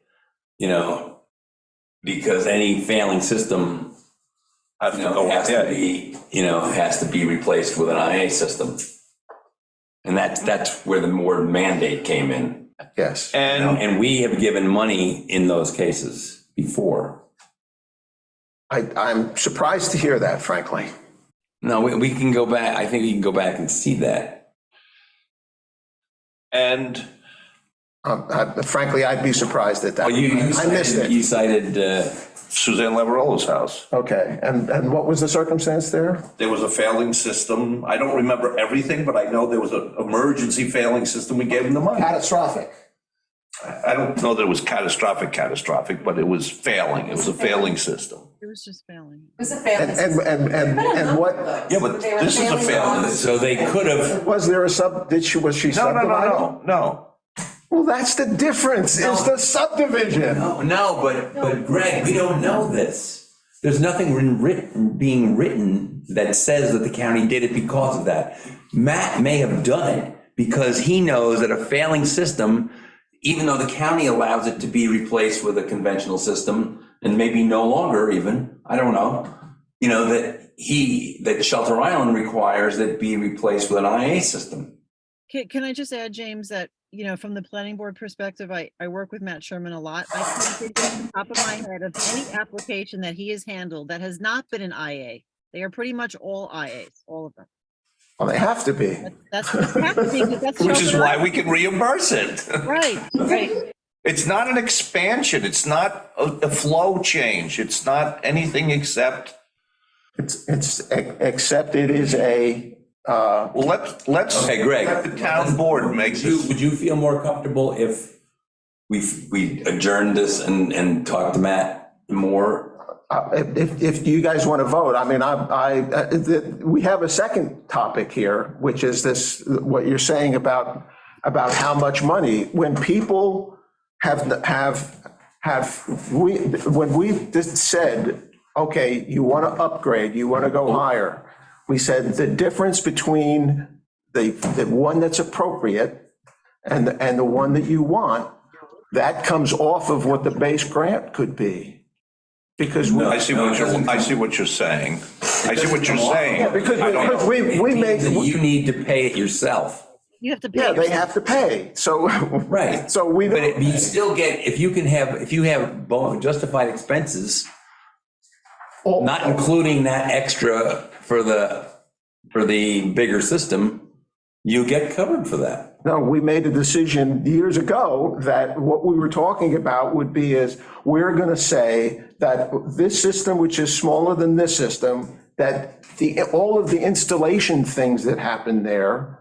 because any failing system Has to go has to ahead. be, has to be replaced with an IA system. And that's where the word mandate came in. Yes. And And we have given money in those cases before. I'm surprised to hear that, frankly. No, we can go back, I think we can go back and see that. Frankly, I'd be surprised at that. Well, you I missed cited, it. you cited, Suzanne Lavarello's house. Okay, and what was the circumstance there? There was a failing system. I don't remember everything, but I know there was an emergency failing system. We gave them the money. Catastrophic. I don't know that it was catastrophic, but it was failing. It was a failing system. It was just failing. It was a family. And what, Yeah, but They were this is a failing failing. laws. so they could have, was there a was she subdivided? No. Well, that's the difference, is the subdivision. no, but Greg, we don't know this. There's nothing being written that says that the county did it because of that. Matt may have done it because he knows that a failing system, even though the county allows it to be replaced with a conventional system, and maybe no longer even, I don't know, that Shelter Island requires that it be replaced with an IA system. Can I just add, James, that, from the planning board perspective, I work with Matt Sherman a lot. I can think off the top of my head of any application that he has handled that has not been an IA. They are pretty much all IAs, all of them. Well, they have to be. That's what it's happening, 'cause that's Which is Shelter why we can reimburse it. Island. Right. It's not an expansion. It's not a flow change. It's not anything except, Except it is well, let's. Okay, Greg. Let the town board make this. Would you feel more comfortable if we adjourned this and talked to Matt more? If you guys want to vote, I mean, we have a second topic here, which is this, what you're saying about how much money, when people when we just said, okay, you want to upgrade, you want to go higher, we said the difference between the one that's appropriate and the one that you want, that comes off of what the base grant could be. Because I see what you're saying. I see what you're saying. Yeah, because I don't know. we make, You need to pay it yourself. You have to pay. yeah, they yourself. have to pay, so. Right. So we But don't, you still get, if you have justified expenses, not including that extra for the bigger system, you get covered for that. no, we made a decision years ago that what we were talking about would be is, we're going to say that this system, which is smaller than this system, that all of the installation things that happen there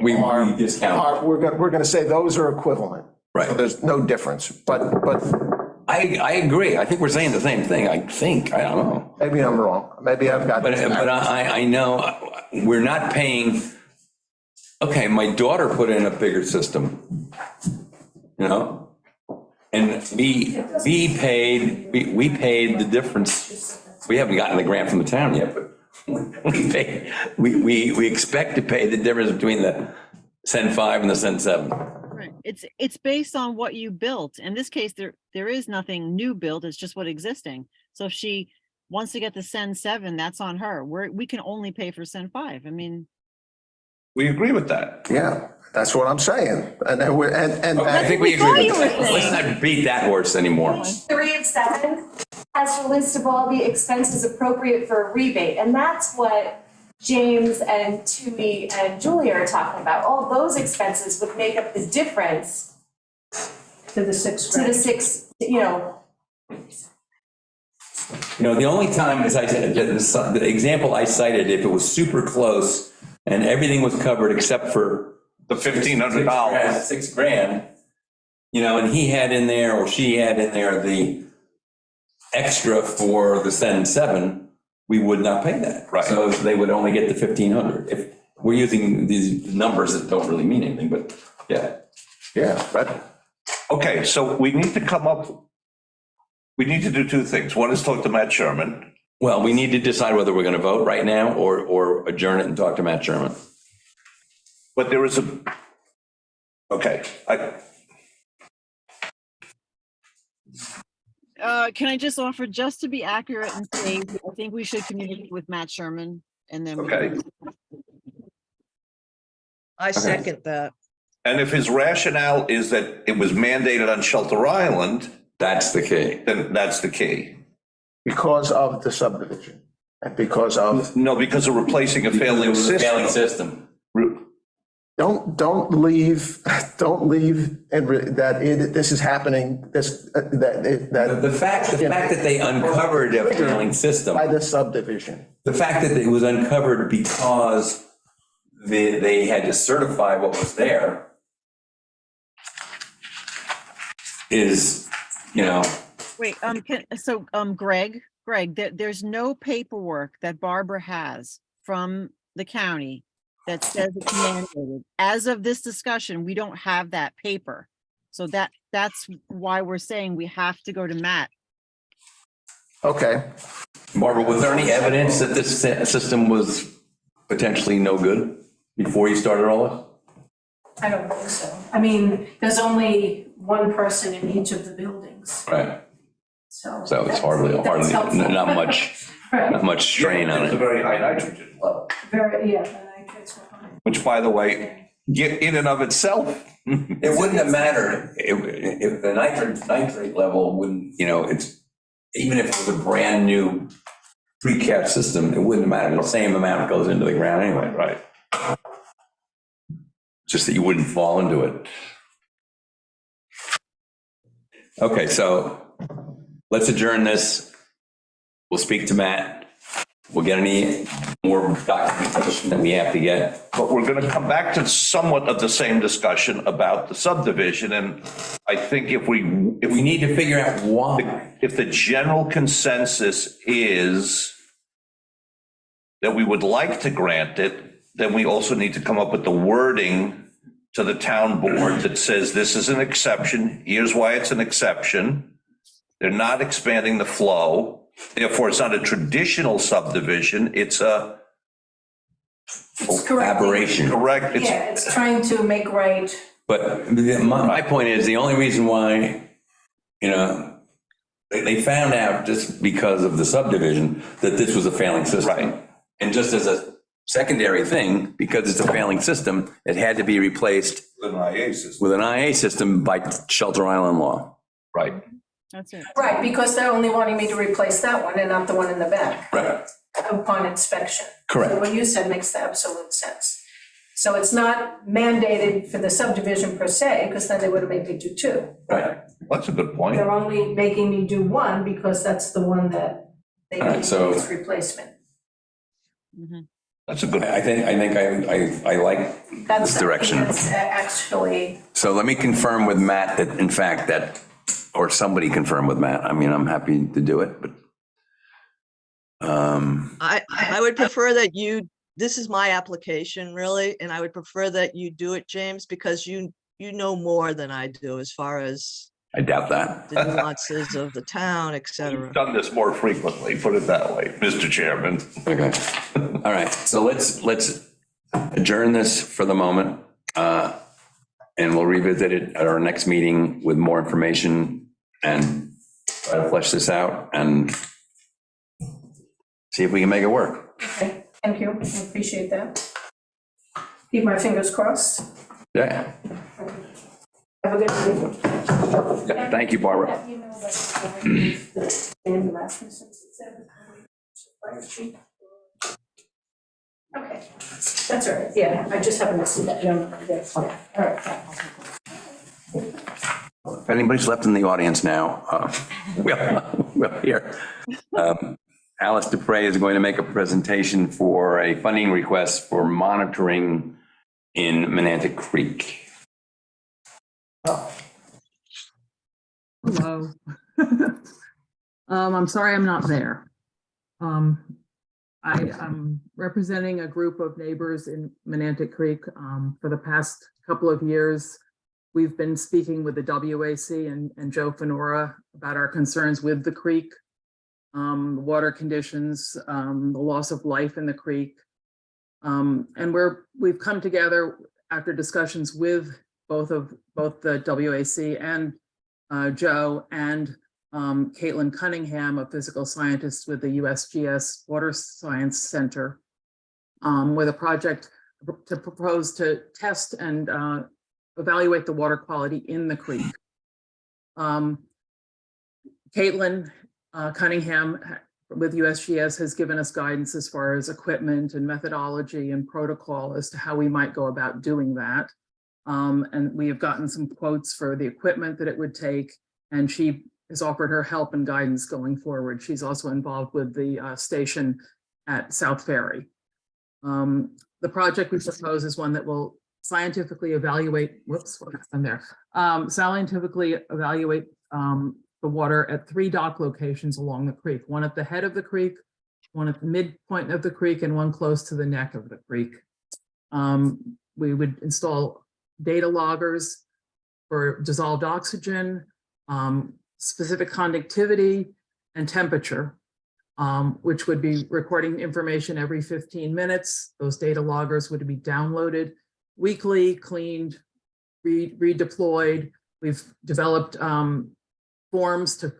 We discount. we're going to say those are equivalent. Right. So there's no difference, but I agree. I think we're saying the same thing. I don't know. maybe I'm wrong. Maybe I've got. But I know we're not paying, okay, my daughter put in a bigger system, and we paid the difference. We haven't gotten the grant from the town yet, but we expect to pay the difference between the Sen 5 and the Sen 7. Right. It's based on what you built. In this case, there is nothing new built. It's just what existing. So if she wants to get the Sen 7, that's on her. We can only pay for Sen 5. I mean, We agree with that. Yeah, that's what I'm saying. And then I think we thought agree. you were saying. Let's not beat that horse anymore. 3 of 7 has a list of all the expenses appropriate for a rebate, and that's what James and Tui and Julia are talking about. All those expenses would make up the difference To the 6 to the grand. 6, The only time, as I said, the example I cited, if it was super close and everything was covered except for The $1,500. $6,000, and he had in there or she had in there the extra for the Sen 7, we would not pay that. Right. So they would only get the 1,500. If we're using these numbers that don't really mean anything, but yeah. Yeah, but Okay, so we need to come up, we need to do two things. One is talk to Matt Sherman. Well, we need to decide whether we're going to vote right now or adjourn it and talk to Matt Sherman. But there is okay, Can I just offer, just to be accurate and say, I think we should communicate with Matt Sherman and then. Okay. I second that. and if his rationale is that it was mandated on Shelter Island, That's the key. then that's the key. because of the subdivision, and because of, No, because of replacing a failing Failing system. system. don't leave this is happening, The fact that they uncovered a failing system, by the subdivision. the fact that it was uncovered because they had to certify what was there is, Wait, Greg, there's no paperwork that Barbara has from the county that says it's mandated. As of this discussion, we don't have that paper. So that's why we're saying we have to go to Matt. Okay, Barbara, was there any evidence that this system was potentially no good before you started all this? I don't think so. I mean, there's only one person in each of the buildings, Right. so. So it's that's hardly, helpful. not much strain on It's a it. very high nitrogen level, Very, yeah, the nitrates were high. which, by the way, in and of itself. It wouldn't have mattered if the nitrate level wouldn't, it's, even if it was a brand new precast system, it wouldn't matter. The same amount goes into the ground anyway. Right. Just that you wouldn't fall into it. Okay, so let's adjourn this. We'll speak to Matt. We'll get any more documentation that we have to get. But we're going to come back to somewhat of the same discussion about the subdivision. And I think if we need to figure out why. if the general consensus is that we would like to grant it, then we also need to come up with the wording to the town board that says this is an exception. Here's why it's an exception. They're not expanding the flow. Therefore, it's not a traditional subdivision. It's a It's correct. Aberration. correct. Yeah, it's trying to make right. But my point is, the only reason why, they found out just because of the subdivision that this was a failing system. Right. And just as a secondary thing, because it's a failing system, it had to be replaced An IA system. with an IA system by Shelter Island law. Right. That's it. Right, because they're only wanting me to replace that one and not the one in the back Right. upon inspection. Correct. So what you said makes absolute sense. So it's not mandated for the subdivision per se, because then they would have made me do 2. Right. That's a good point. They're only making me do 1 because that's the one that they All right, need so- its replacement. That's a good. I think I like That's this direction. That's actually, So let me confirm with Matt that, in fact, that, or somebody confirm with Matt. I mean, I'm happy to do it, but. I would prefer that this is my application really, and I would prefer that you do it, James, because you know more than I do as far as I doubt that. the nuances of the town, et cetera. We've done this more frequently, put it that way, Mr. Chairman. Okay. All right. So let's adjourn this for the moment. And we'll revisit it at our next meeting with more information and try to flesh this out and see if we can make it work. okay, thank you, I appreciate that. Keep my fingers crossed. Yeah. Have a good evening. Yeah. Thank you, Barbara. You know that- Andy Rasmussen said. Okay, that's all right, yeah, I just happened to see that number there. All right. If anybody's left in the audience now, we'll hear. Alice Dupre is going to make a presentation for a funding request for monitoring in Manatee Creek. Hello. I'm sorry I'm not there. I'm representing a group of neighbors in Manatee Creek. For the past couple of years, we've been speaking with the WAC and Joe Fenora about our concerns with the creek, the water conditions, the loss of life in the creek. And we've come together after discussions with both the WAC and Joe and Caitlin Cunningham, a physical scientist with the USGS Water Science Center, with a project to propose to test and evaluate the water quality in the creek. Caitlin Cunningham with USGS has given us guidance as far as equipment and methodology and protocol as to how we might go about doing that. And we have gotten some quotes for the equipment that it would take, and she has offered her help and guidance going forward. She's also involved with the station at South Ferry. The project we propose is one that will scientifically evaluate, scientifically evaluate the water at 3 dock locations along the creek, one at the head of the creek, one at the midpoint of the creek, and one close to the neck of the creek. We would install data loggers for dissolved oxygen, specific conductivity, and temperature, which would be recording information every 15 minutes. Those data loggers would be downloaded weekly, cleaned, redeployed. We've developed forms to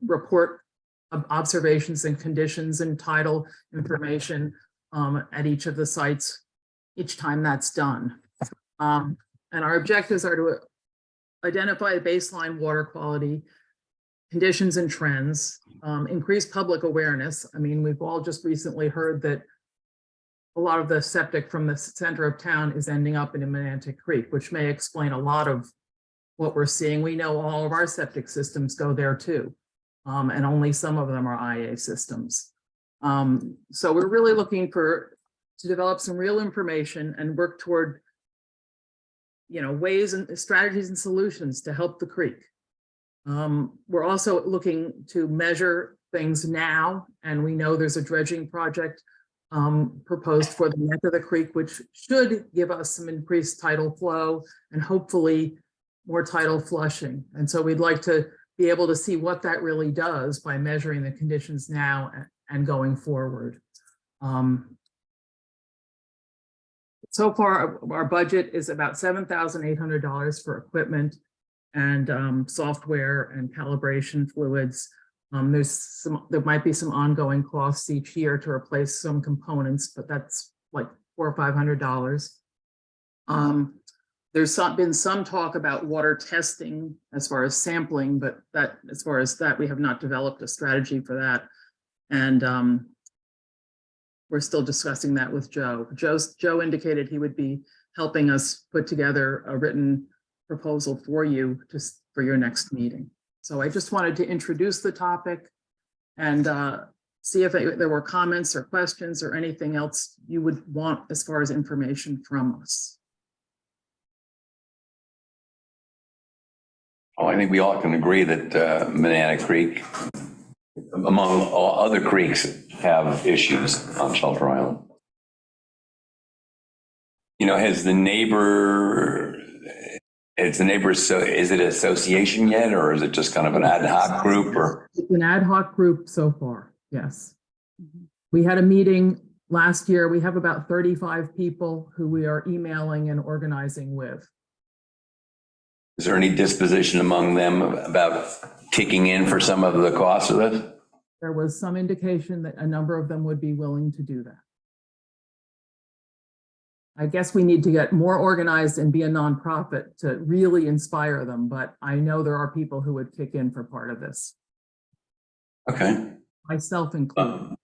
report observations and conditions and tidal information at each of the sites each time that's done. And our objectives are to identify baseline water quality, conditions and trends, increase public awareness. I mean, we've all just recently heard that a lot of the septic from the center of town is ending up in Manatee Creek, which may explain a lot of what we're seeing. We know all of our septic systems go there too, and only some of them are IA systems. So we're really looking to develop some real information and work toward, ways and strategies and solutions to help the creek. We're also looking to measure things now, and we know there's a dredging project proposed for the neck of the creek, which should give us some increased tidal flow and hopefully more tidal flushing. And so we'd like to be able to see what that really does by measuring the conditions now and going forward. So far, our budget is about $7,800 for equipment and software and calibration fluids. There might be some ongoing costs each year to replace some components, but that's like $400 or $500. There's been some talk about water testing as far as sampling, but as far as that, we have not developed a strategy for that. And we're still discussing that with Joe. Joe indicated he would be helping us put together a written proposal for you for your next meeting. So I just wanted to introduce the topic and see if there were comments or questions or anything else you would want as far as information from us. Well, I think we all can agree that Manatee Creek, among all other creeks, have issues on Shelter Island. Is it an association yet, or is it just kind of an ad hoc group? Or it's an ad hoc group so far, yes. We had a meeting last year. We have about 35 people who we are emailing and organizing with. Is there any disposition among them about kicking in for some of the costs of this? There was some indication that a number of them would be willing to do that. I guess we need to get more organized and be a nonprofit to really inspire them, but I know there are people who would kick in for part of this, Okay. myself included.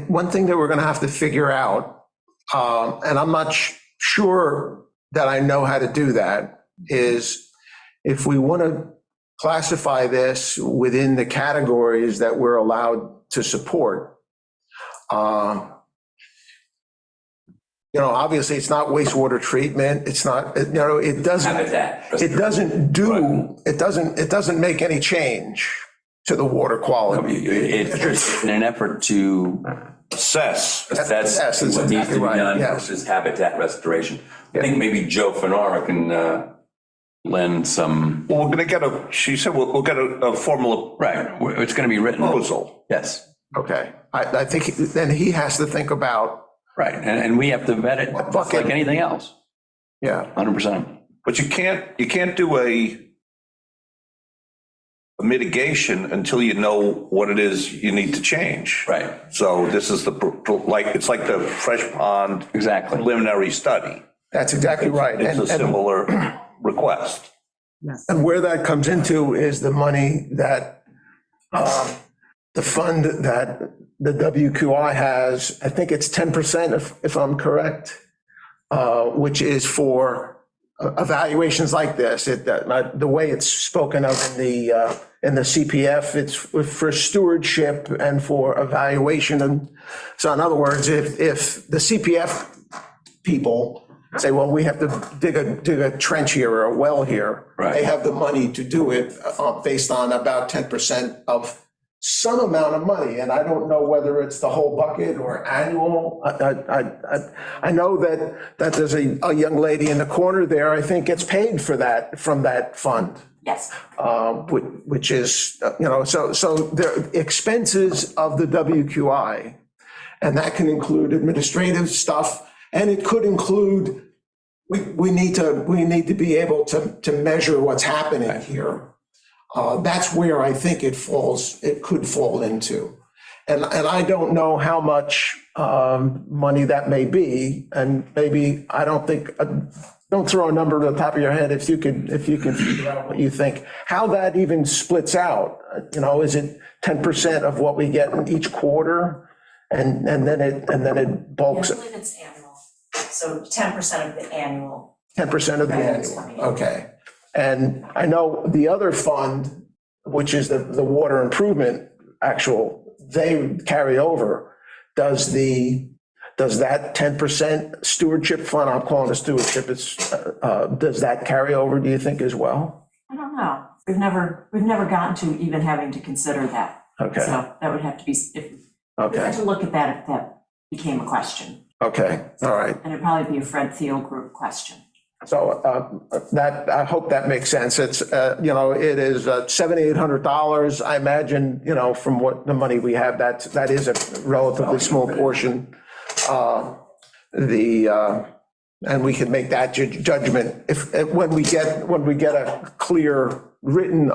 One thing that we're going to have to figure out, and I'm not sure that I know how to do that, is if we want to classify this within the categories that we're allowed to support. Obviously it's not wastewater treatment. It's not, it doesn't, Habitat. it doesn't make any change to the water quality. It's in an effort to Assess. assess That's what needs to be exactly right, done yes. versus habitat restoration. I think maybe Joe Fenara can lend some, Well, we're gonna get she said we'll get a formal right, it's going to be written. proposal. Yes, Okay, I think then he has to think about, right. And we have to vet it What just bucket? like anything else, yeah, 100%. But you can't do a mitigation until you know what it is you need to change. Right, So this is it's like the Fresh Pond exactly. preliminary study. that's exactly right. It's a And similar request. Yes. and where that comes into is the money that, the fund that the WQI has, I think it's 10%, if I'm correct, which is for evaluations like this. The way it's spoken of in the CPF, it's for stewardship and for evaluation. And so in other words, if the CPF people say, well, we have to dig a trench here or a well here, Right. they have the money to do it based on about 10% of some amount of money, and I don't know whether it's the whole bucket or annual. I know that there's a young lady in the corner there, I think gets paid for that, from that fund. Yes. Which is, so the expenses of the WQI, and that can include administrative stuff, and it could include, we need to be able to measure what's happening here. That's where I think it could fall into. And I don't know how much money that may be, and maybe, I don't think, don't throw a number to the top of your head if you can figure out what you think, how that even splits out. Is it 10% of what we get in each quarter? And then it bulks, I believe it's annual, so 10% of the annual. 10% of the annual, okay. And I know the other fund, which is the water improvement they carry over, does that 10% stewardship fund, I'm calling it stewardship, does that carry over, do you think, as well? I don't know. We've never gotten to even having to consider that. Okay, So that would have to be, we okay, have to look at that if that became a question. okay, all right. And it'd probably be a Fred Thiel group question. So I hope that makes sense. It's, it is $7,800. I imagine, from what the money we have, that is a relatively small portion. And we can make that judgment when we get a clear written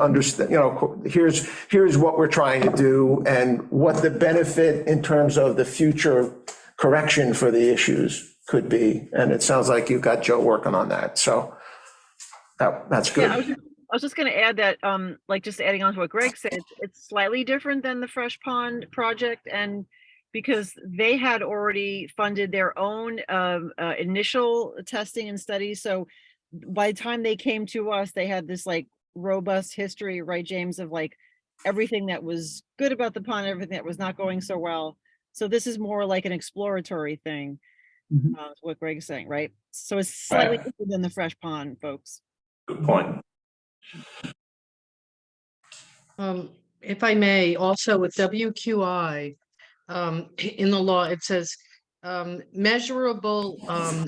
here's what we're trying to do and what the benefit in terms of the future correction for the issues could be. And it sounds like you've got Joe working on that. So that's good. Yeah, I was just going to add that, just adding on to what Greg said, it's slightly different than the Fresh Pond project, and because they had already funded their own initial testing and studies. So by the time they came to us, they had this robust history, right, James, of everything that was good about the pond, everything that was not going so well. So this is more like an exploratory thing. Mhm. What Greg's saying, right? So it's slightly Right. different than the Fresh Pond folks. Good point. If I may, also with WQI, in the law, it says measurable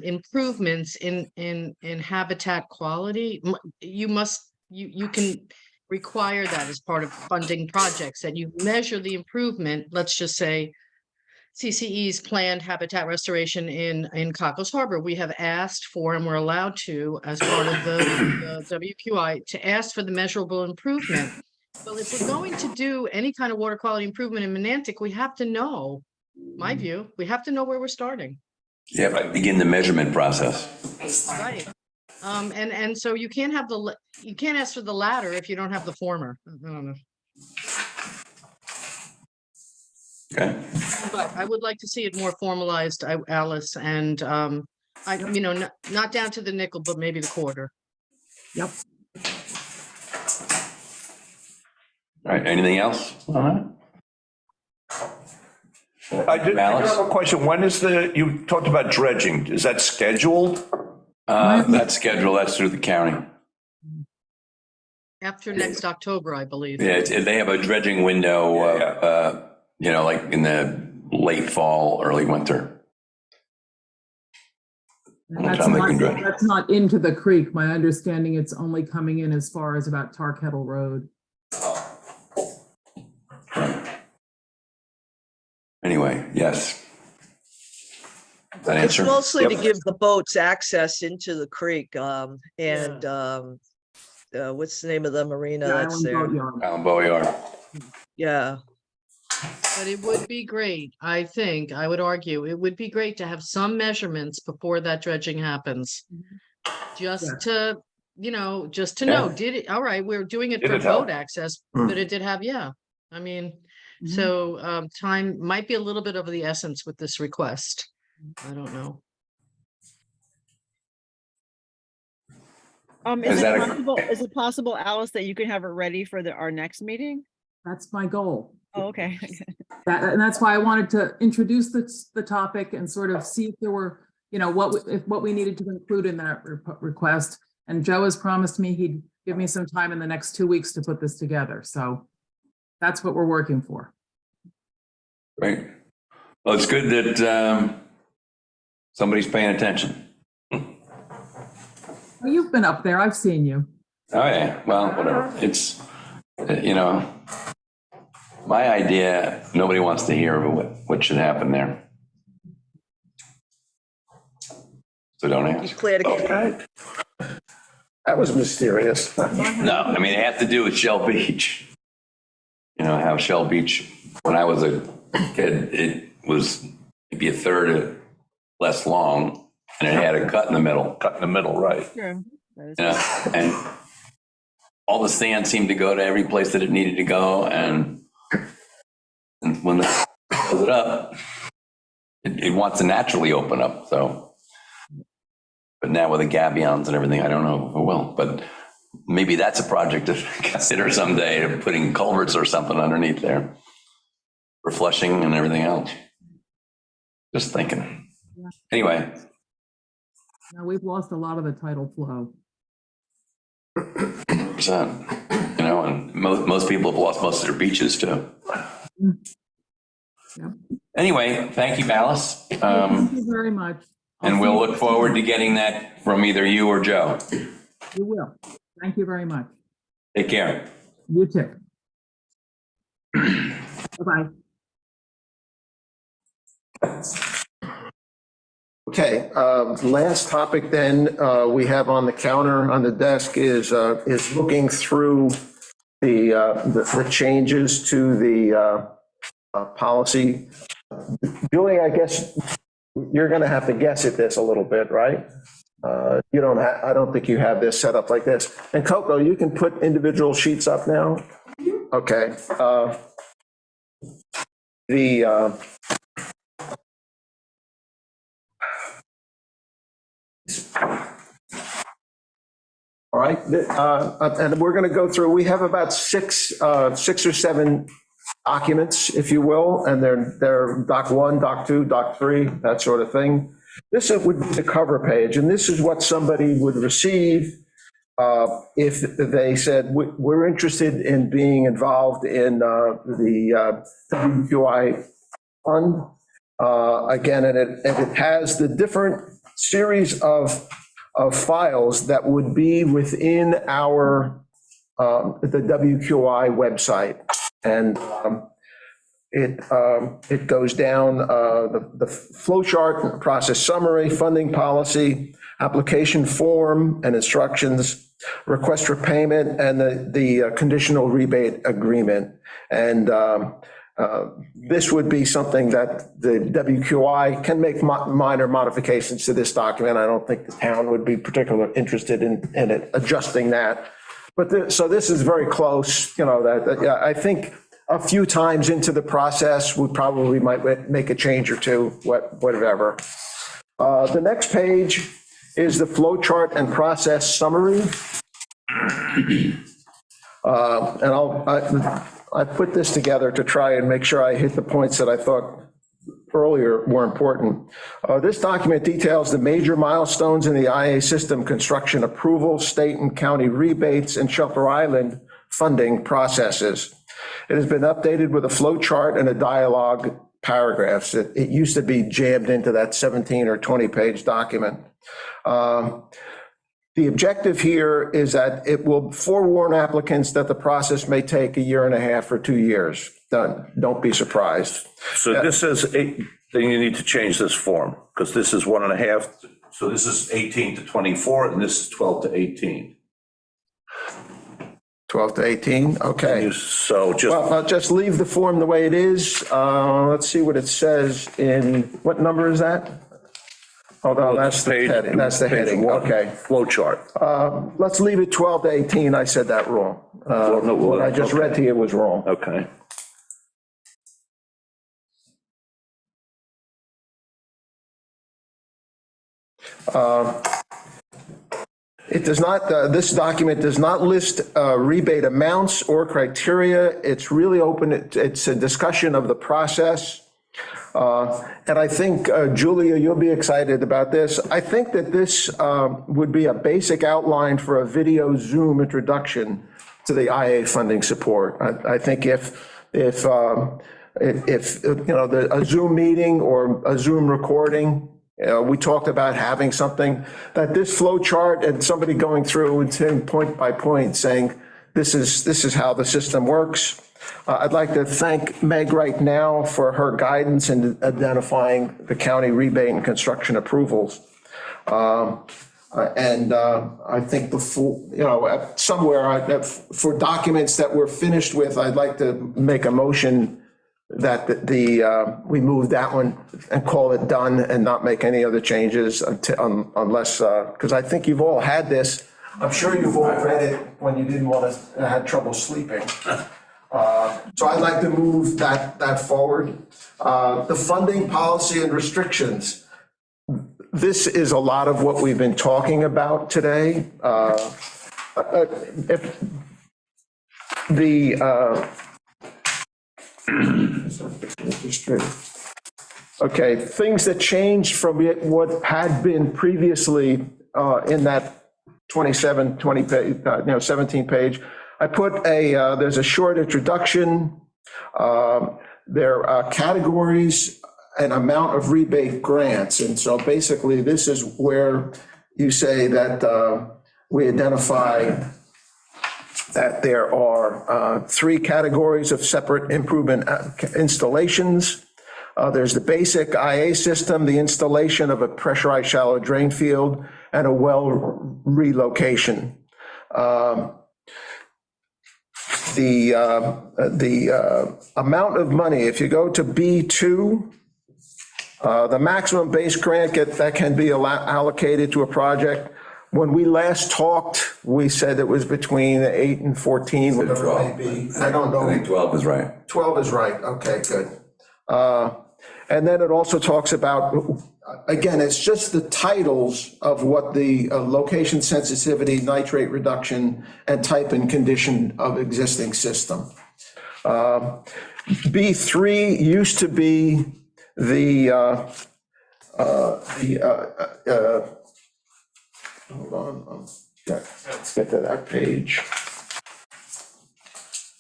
improvements in habitat quality. You can require that as part of funding projects, that you measure the improvement. Let's just say CCE's planned habitat restoration in Cockles Harbor. We have asked for, and we're allowed to, as part of the WQI, to ask for the measurable improvement. Well, if we're going to do any kind of water quality improvement in Monantic, we have to know, my view, we have to know where we're starting. Yeah, but begin the measurement process. Right. And so you can't have you can't ask for the latter if you don't have the former. I don't know. Okay. But I would like to see it more formalized, Alice, and not down to the nickel, but maybe the quarter. Yep. All right, anything else on that? I did Malice? have a question. When is you talked about dredging. Is that scheduled? That's scheduled, that's through the county. After next October, I believe. Yeah, they have a dredging window, like in the late fall, early winter. And that's not into the creek. My understanding, it's only coming in as far as about Tar Kettle Road. Anyway, yes. That It's answer? mostly to Yep. give the boats access into the creek, what's the name of the marina The that's Island there? Boatyard. Alan Boyard. Yeah, But it would be great, I think, I would argue, it would be great to have some measurements before that dredging happens. Just to, just to know, did it, all right, we're doing it Did for it help? boat access, but it did have, I mean, so time might be a little bit of the essence with this request. I don't know. Is it possible, Alice, that you could have it ready for our next meeting? That's my goal. Oh, okay. And that's why I wanted to introduce the topic and sort of see if there were, what we needed to include in that request. And Joe has promised me he'd give me some time in the next 2 weeks to put this together. So that's what we're working for. Great. Well, it's good that somebody's paying attention. Well, you've been up there. I've seen you. Oh, yeah, well, whatever. It's, my idea, nobody wants to hear what should happen there. So don't you ask. clear to, Okay. That was mysterious. No, I mean, it had to do with Shell Beach. How Shell Beach, when I was a kid, it was maybe a third less long, and it had a cut in the middle. Cut in the middle, right? Sure. And all the sand seemed to go to every place that it needed to go, and when they close it up, it wants to naturally open up, so. But now with the gabions and everything, I don't know if it will, but maybe that's a project to consider someday, of putting culverts or something underneath there for flushing and everything else. Just thinking. Anyway. Now, we've lost a lot of the tidal flow. 100%. And most people have lost most of their beaches too. Yep. Anyway, thank you, Alice. Thank you very much. And we'll look forward to getting that from either you or Joe. You will. Thank you very much. Take care. You too. Bye-bye. Okay, last topic then we have on the counter on the desk is looking through the changes to the policy. Julie, I guess you're going to have to guess at this a little bit, right? I don't think you have this set up like this. And Coco, you can put individual sheets up now. Okay. All right, and we're going to go through, we have about six or seven documents, if you will, and they're doc 1, doc 2, doc 3, that sort of thing. This would be the cover page, and this is what somebody would receive if they said, we're interested in being involved in the WQI fund. Again, and it has the different series of files that would be within our the WQI website. And it goes down the flow chart, process summary, funding policy, application form and instructions, request for payment and the conditional rebate agreement. And this would be something that the WQI can make minor modifications to this document. I don't think the town would be particularly interested in it, adjusting that. But so this is very close, yeah, I think a few times into the process, we probably might make a change or two, whatever. The next page is the flow chart and process summary. And I put this together to try and make sure I hit the points that I thought earlier were important. This document details the major milestones in the IA system construction approval, state and county rebates, and Shelter Island funding processes. It has been updated with a flow chart and a dialogue paragraphs. It used to be jammed into that 17 or 20-page document. The objective here is that it will forewarn applicants that the process may take 1.5 or 2 years. Don't be surprised. So this is, then you need to change this form, because this is 1.5, so this is 18 to 24, and this is 12 to 18. 12 to 18, okay. So just, Well, I'll just leave the form the way it is. Let's see what it says in, what number is that? Oh, no, that's the page- heading, that's the page heading, one, okay. flow chart. Let's leave it 12 to 18, I said that wrong. no, What I just read to you was wrong. Okay. It does not, this document does not list rebate amounts or criteria. It's really open, it's a discussion of the process. And I think, Julia, you'll be excited about this. I think that this would be a basic outline for a video Zoom introduction to the IA funding support. I think if a Zoom meeting or a Zoom recording, we talked about having something that this flow chart and somebody going through and saying point by point saying, this is how the system works. I'd like to thank Meg right now for her guidance in identifying the county rebate and construction approvals. And I think the full, somewhere for documents that we're finished with, I'd like to make a motion that we move that one and call it done and not make any other changes unless, because I think you've all had this. I'm sure you've all read it when you didn't want to, had trouble sleeping. So I'd like to move that forward. The funding policy and restrictions. This is a lot of what we've been talking about today. Okay, things that changed from what had been previously in that 17 page. I put there's a short introduction. There are categories and amount of rebate grants. And so basically this is where you say that we identify that there are 3 categories of separate improvement installations. There's the basic IA system, the installation of a pressurized shallow drain field, and a well relocation. The amount of money, if you go to B2, the maximum base grant that can be allocated to a project. When we last talked, we said it was between 8 and 14, whatever it may be. I don't know. I think 12 is right. 12 is right, okay, good. And then it also talks about, again, it's just the titles of what the location sensitivity, nitrate reduction, and type and condition of existing system. B3 used to be hold on, let's get to that page.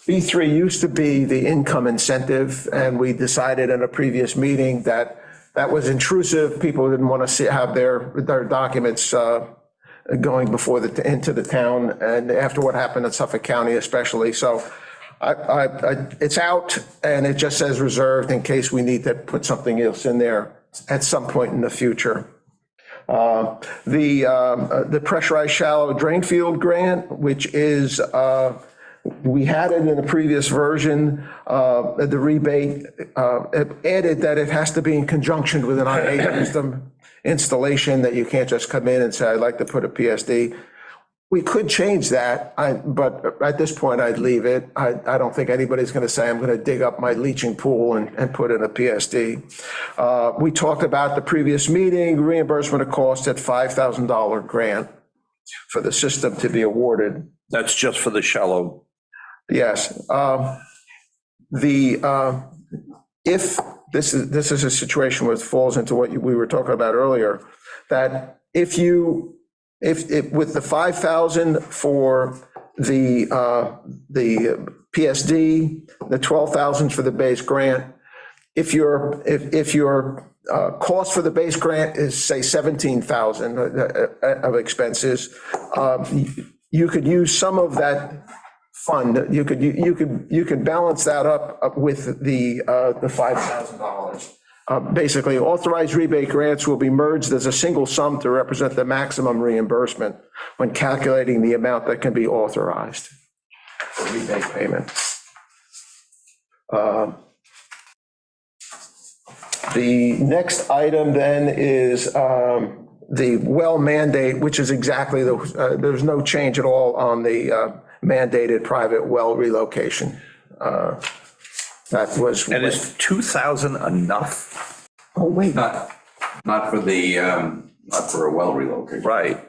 B3 used to be the income incentive, and we decided in a previous meeting that that was intrusive. People didn't want to have their documents going before into the town, and after what happened in Suffolk County especially. So it's out, and it just says reserved in case we need to put something else in there at some point in the future. The pressurized shallow drain field grant, which is, we had it in the previous version, the rebate, added that it has to be in conjunction with an IA system installation, that you can't just come in and say, I'd like to put a PSD. We could change that, but at this point, I'd leave it. I don't think anybody's going to say, I'm going to dig up my leaching pool and put in a PSD. We talked about the previous meeting, reimbursement of costs at $5,000 grant for the system to be awarded. That's just for the shallow. Yes. If this is a situation where it falls into what we were talking about earlier, that if with the 5,000 for the PSD, the 12,000 for the base grant, if your cost for the base grant is, say, 17,000 of expenses, you could use some of that fund. You could balance that up with the $5,000. Basically, authorized rebate grants will be merged as a single sum to represent the maximum reimbursement when calculating the amount that can be authorized for rebate payment. The next item then is the well mandate, which is exactly there's no change at all on the mandated private well relocation. That was. And is 2,000 enough? Oh, wait. Not for the, not for a well relocation. Right.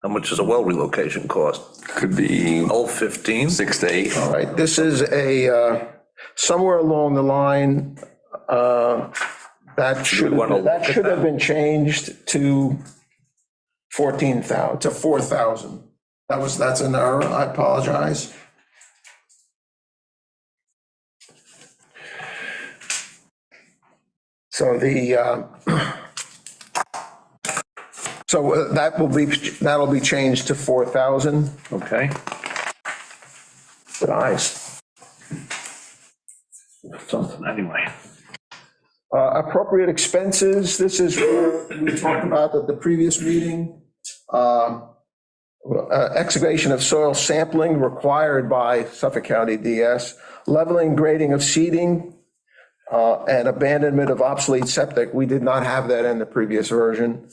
How much does a well relocation cost? Could be 15? 6 to 8. All right, this is somewhere along the line, that should have been changed to 14,000, to 4,000. That's an error, I apologize. So that'll be changed to 4,000. Okay. Nice. Something anyway. Appropriate expenses, this is what we talked about at the previous meeting. Excavation of soil sampling required by Suffolk County DS, leveling, grading of seeding, and abandonment of obsolete septic. We did not have that in the previous version.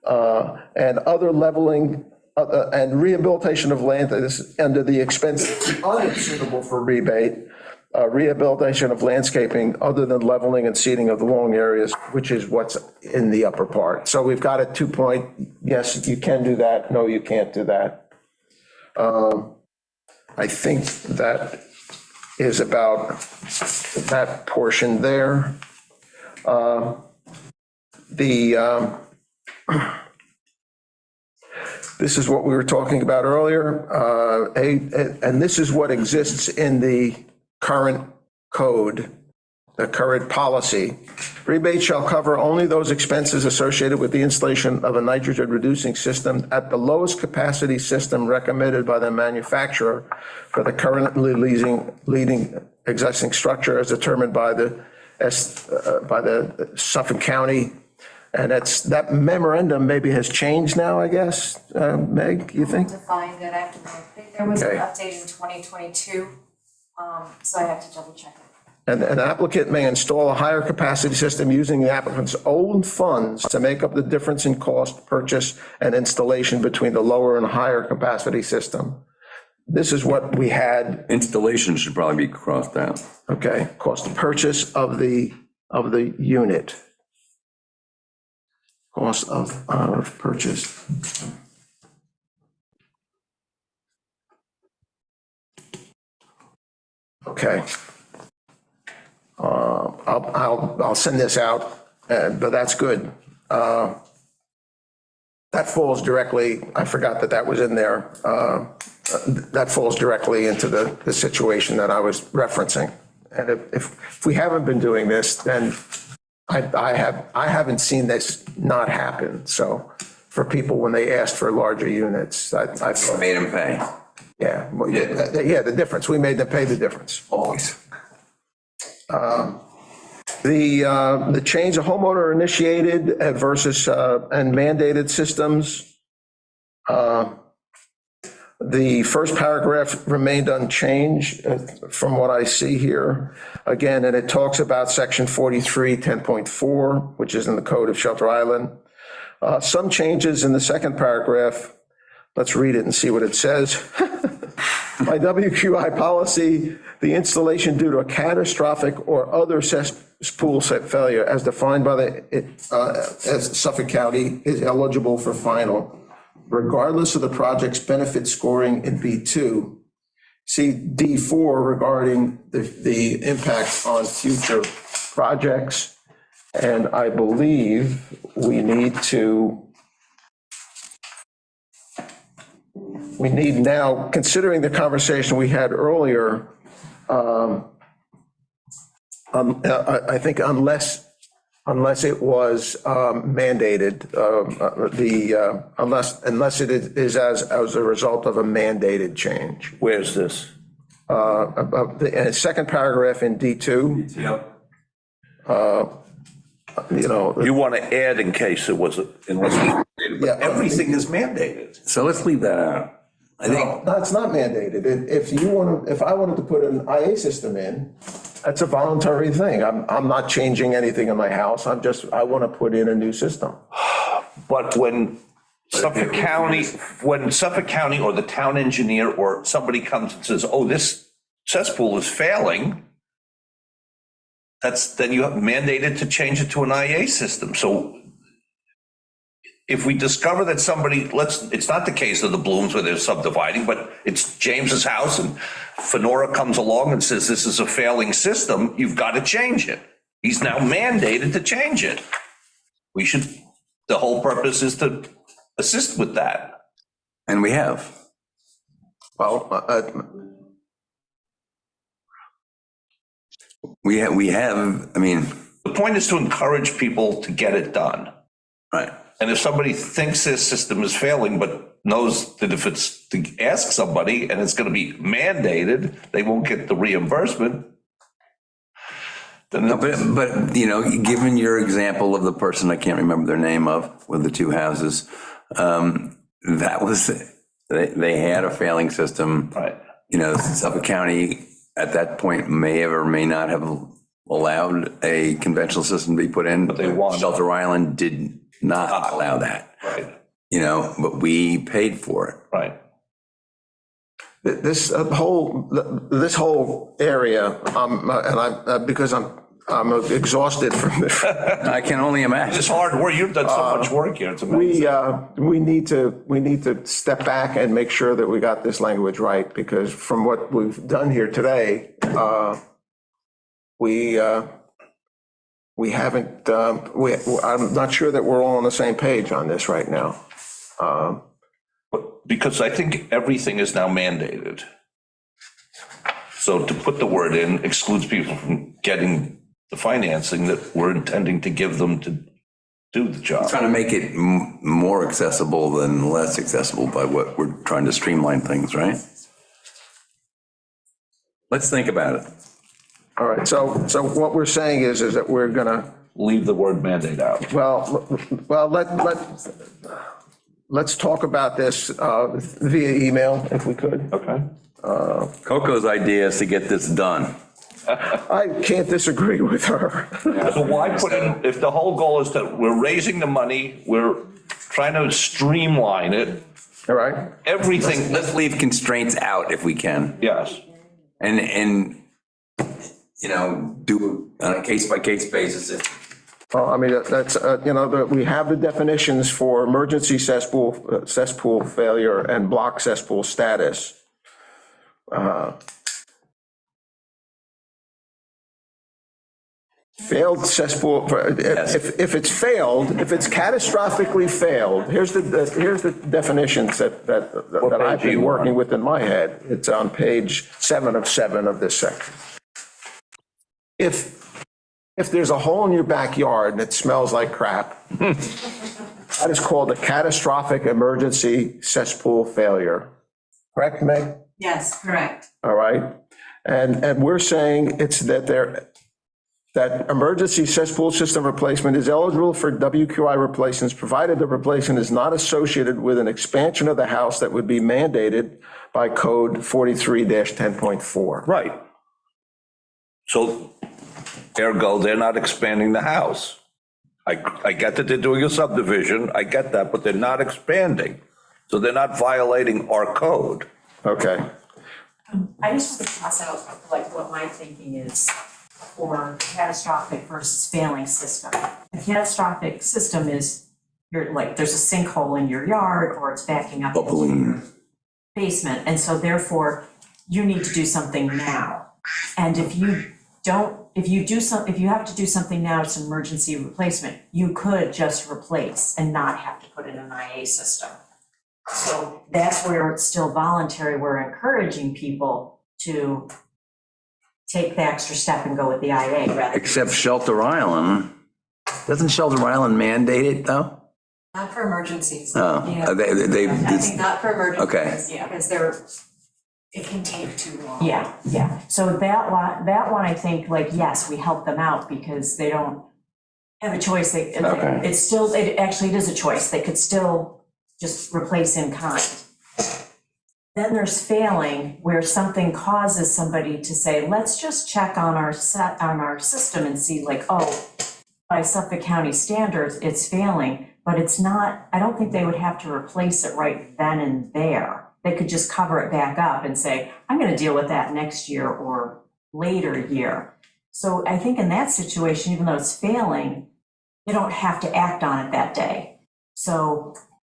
And other leveling and rehabilitation of land, this is under the expenses unsuitable for rebate, rehabilitation of landscaping other than leveling and seeding of the long areas, which is what's in the upper part. So we've got a 2-point, yes, you can do that, no, you can't do that. I think that is about that portion there. This is what we were talking about earlier, and this is what exists in the current code, the current policy. Rebate shall cover only those expenses associated with the installation of a nitrogen reducing system at the lowest capacity system recommended by the manufacturer for the currently leading existing structure as determined by the Suffolk County. And that memorandum maybe has changed now, I guess, Meg, you think? To find it, I have to look. There was an Okay. update in 2022, so I have to double check it. And an applicant may install a higher capacity system using the applicant's own funds to make up the difference in cost, purchase, and installation between the lower and higher capacity system. This is what we had. Installation should probably be crossed out. Okay, cost of purchase of the unit. Cost of purchase. Okay. I'll send this out, but that's good. That falls directly, I forgot that was in there. That falls directly into the situation that I was referencing. And if we haven't been doing this, then I haven't seen this not happen. So for people when they asked for larger units, I Made them pay, yeah, the difference. We made them pay the difference. always. The change of homeowner initiated versus and mandated systems. The first paragraph remained unchanged from what I see here. Again, and it talks about section 43, 10.4, which is in the code of Shelter Island. Some changes in the second paragraph. Let's read it and see what it says. By WQI policy, the installation due to a catastrophic or other cesspool failure as defined by as Suffolk County is eligible for final, regardless of the project's benefit scoring in B2. See D4 regarding the impact on future projects. And I believe we need now, considering the conversation we had earlier, I think unless it was mandated, unless it is as a result of a mandated change. Where's this? The second paragraph in D2. Yep. You want to add in case it was, unless Yeah. everything is mandated. So let's leave that out. I think, No, it's not mandated. If I wanted to put an IA system in, that's a voluntary thing. I'm not changing anything in my house. I want to put in a new system. But when Suffolk County or the town engineer or somebody comes and says, oh, this cesspool is failing, then you have mandated to change it to an IA system. So if we discover that somebody, it's not the case of the Blooms where they're subdividing, but it's James's house and Fenora comes along and says, this is a failing system, you've got to change it. He's now mandated to change it. The whole purpose is to assist with that. and we have. Well, We have, I mean, The point is to encourage people to get it done. right. And if somebody thinks their system is failing, but knows that if it's to ask somebody and it's going to be mandated, they won't get the reimbursement. Then No, but, given your example of the person, I can't remember their name of, with the two houses, that was, they had a failing system. Right. Suffolk County at that point may have or may not have allowed a conventional system to be put in. But they wanted. Shelter Island did not allow that, Right, but we paid for it. right. this whole area, because I'm exhausted from this. I can only imagine. It's hard work. You've done so much work here. It's amazing. We need to step back and make sure that we got this language right, because from what we've done here today, we haven't, I'm not sure that we're all on the same page on this right now. Because I think everything is now mandated. So to put the word in excludes people from getting the financing that we're intending to give them to do the job. Trying to make it more accessible than less accessible by what we're trying to streamline things, right? Let's think about it. All right, so what we're saying is that we're gonna, Leave the word mandate out. well, let's talk about this via email if we could. Okay. Coco's idea is to get this done. I can't disagree with her. So why put in, if the whole goal is that we're raising the money, we're trying to streamline it, All right, everything, Let's leave constraints out if we can. yes. And do it on a case-by-case basis. well, I mean, that's, we have the definitions for emergency cesspool failure and block cesspool status. Failed cesspool, if it's failed, if it's catastrophically failed, here's the definitions that I've page are you been on? working with in my head. It's on page 7 of 7 of this section. If there's a hole in your backyard and it smells like crap, that is called a catastrophic emergency cesspool failure. Correct, Meg? Yes, correct. All right. And we're saying it's that that emergency cesspool system replacement is eligible for WQI replacements, provided the replacement is not associated with an expansion of the house that would be mandated by code 43-10.4. Right. So ergo, they're not expanding the house. I get that they're doing a subdivision, I get that, but they're not expanding. So they're not violating our code. Okay. I just want to toss out like what my thinking is for catastrophic versus failing system. A catastrophic system is you're like, there's a sinkhole in your yard or it's backing up into your basement. And so therefore you need to do something now. And if you have to do something now, it's an emergency replacement, you could just replace and not have to put in an IA system. So that's where it's still voluntary. We're encouraging people to take the extra step and go with the IA rather. Except Shelter Island. Doesn't Shelter Island mandate it, though? Not for emergencies. Oh, Yeah. I think not for emergencies. Okay. Yeah. Because it can take too long. Yeah. So that one, I think, like, yes, we help them out because they don't have a choice. Okay. It's still, it is a choice. They could still just replace in kind. Then there's failing, where something causes somebody to say, let's just check on our system and see like, oh, by Suffolk County standards, it's failing, but it's not, I don't think they would have to replace it right then and there. They could just cover it back up and say, I'm gonna deal with that next year or later year. So I think in that situation, even though it's failing, they don't have to act on it that day. So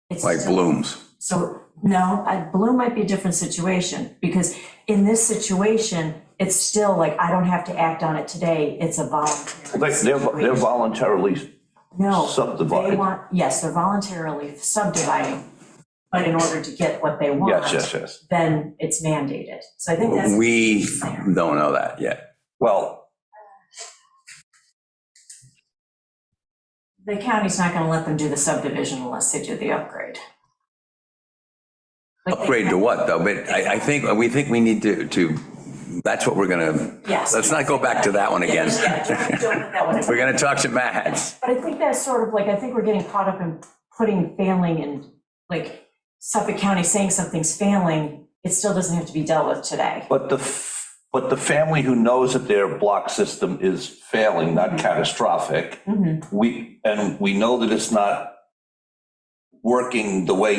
it's Like still- Blooms. So, no, Bloom might be a different situation, because in this situation, it's still like, I don't have to act on it today, it's a voluntary They're situation. voluntarily No, subdividing. they want, yes, they're voluntarily subdividing, but in order to get what they want. Yes. Then it's mandated. So I think that's. We don't know that yet. Well, The county's not gonna let them do the subdivision unless they do the upgrade. Like they- Upgrade to what, though? But I think, we think we need to, that's what we're gonna, Yes. let's not go back to that one again. Yeah, don't put that one in. We're gonna talk to Matt. But I think that's sort of like, I think we're getting caught up in putting failing in, like Suffolk County saying something's failing, it still doesn't have to be dealt with today. but the family who knows that their block system is failing, not catastrophic, we know that it's not working the way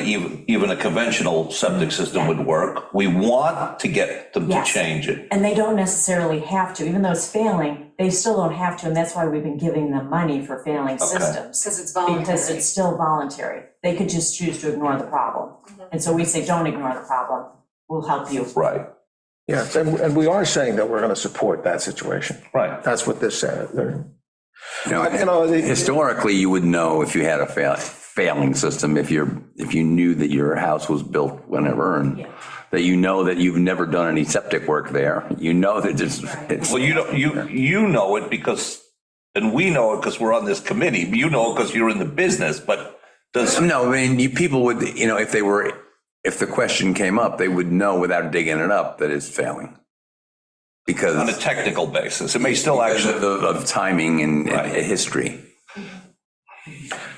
even a conventional septic system would work. We want to get them to Yes. change it. And they don't necessarily have to, even though it's failing, they still don't have to, and that's why we've been giving them money for failing systems. Because it's voluntary. Because it's still voluntary. They could just choose to ignore the problem. And so we say, don't ignore the problem, we'll help you. Right, Yes, and we are saying that we're going to support that situation. right. That's what this said. You know, historically, you would know if you had a failing system, if you knew that your house was built whenever, and Yeah. that you know that you've never done any septic work there. You know that it's. Well, you know it because, and we know it because we're on this committee. You know it because you're in the business, but does, No, I mean, people would, if the question came up, they would know without digging it up that it's failing. Because. on a technical basis, it may still Because actually, of timing and Right. history.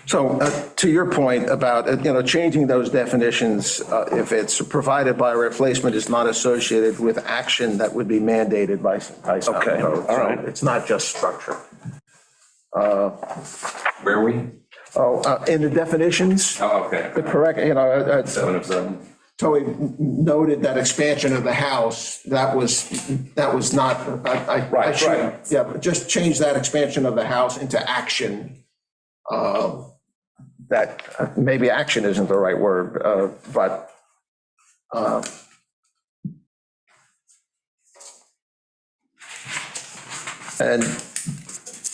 So to your point about, changing those definitions, if it's provided by a replacement is not associated with action that would be mandated by some Okay, code. all right. So it's not just structure. Where are we? In the definitions, Oh, okay. the correct, 7 of 7. Tony noted that expansion of the house, that was not, I Right, should, right. yeah, but just change that expansion of the house into action. That, maybe action isn't the right word, but and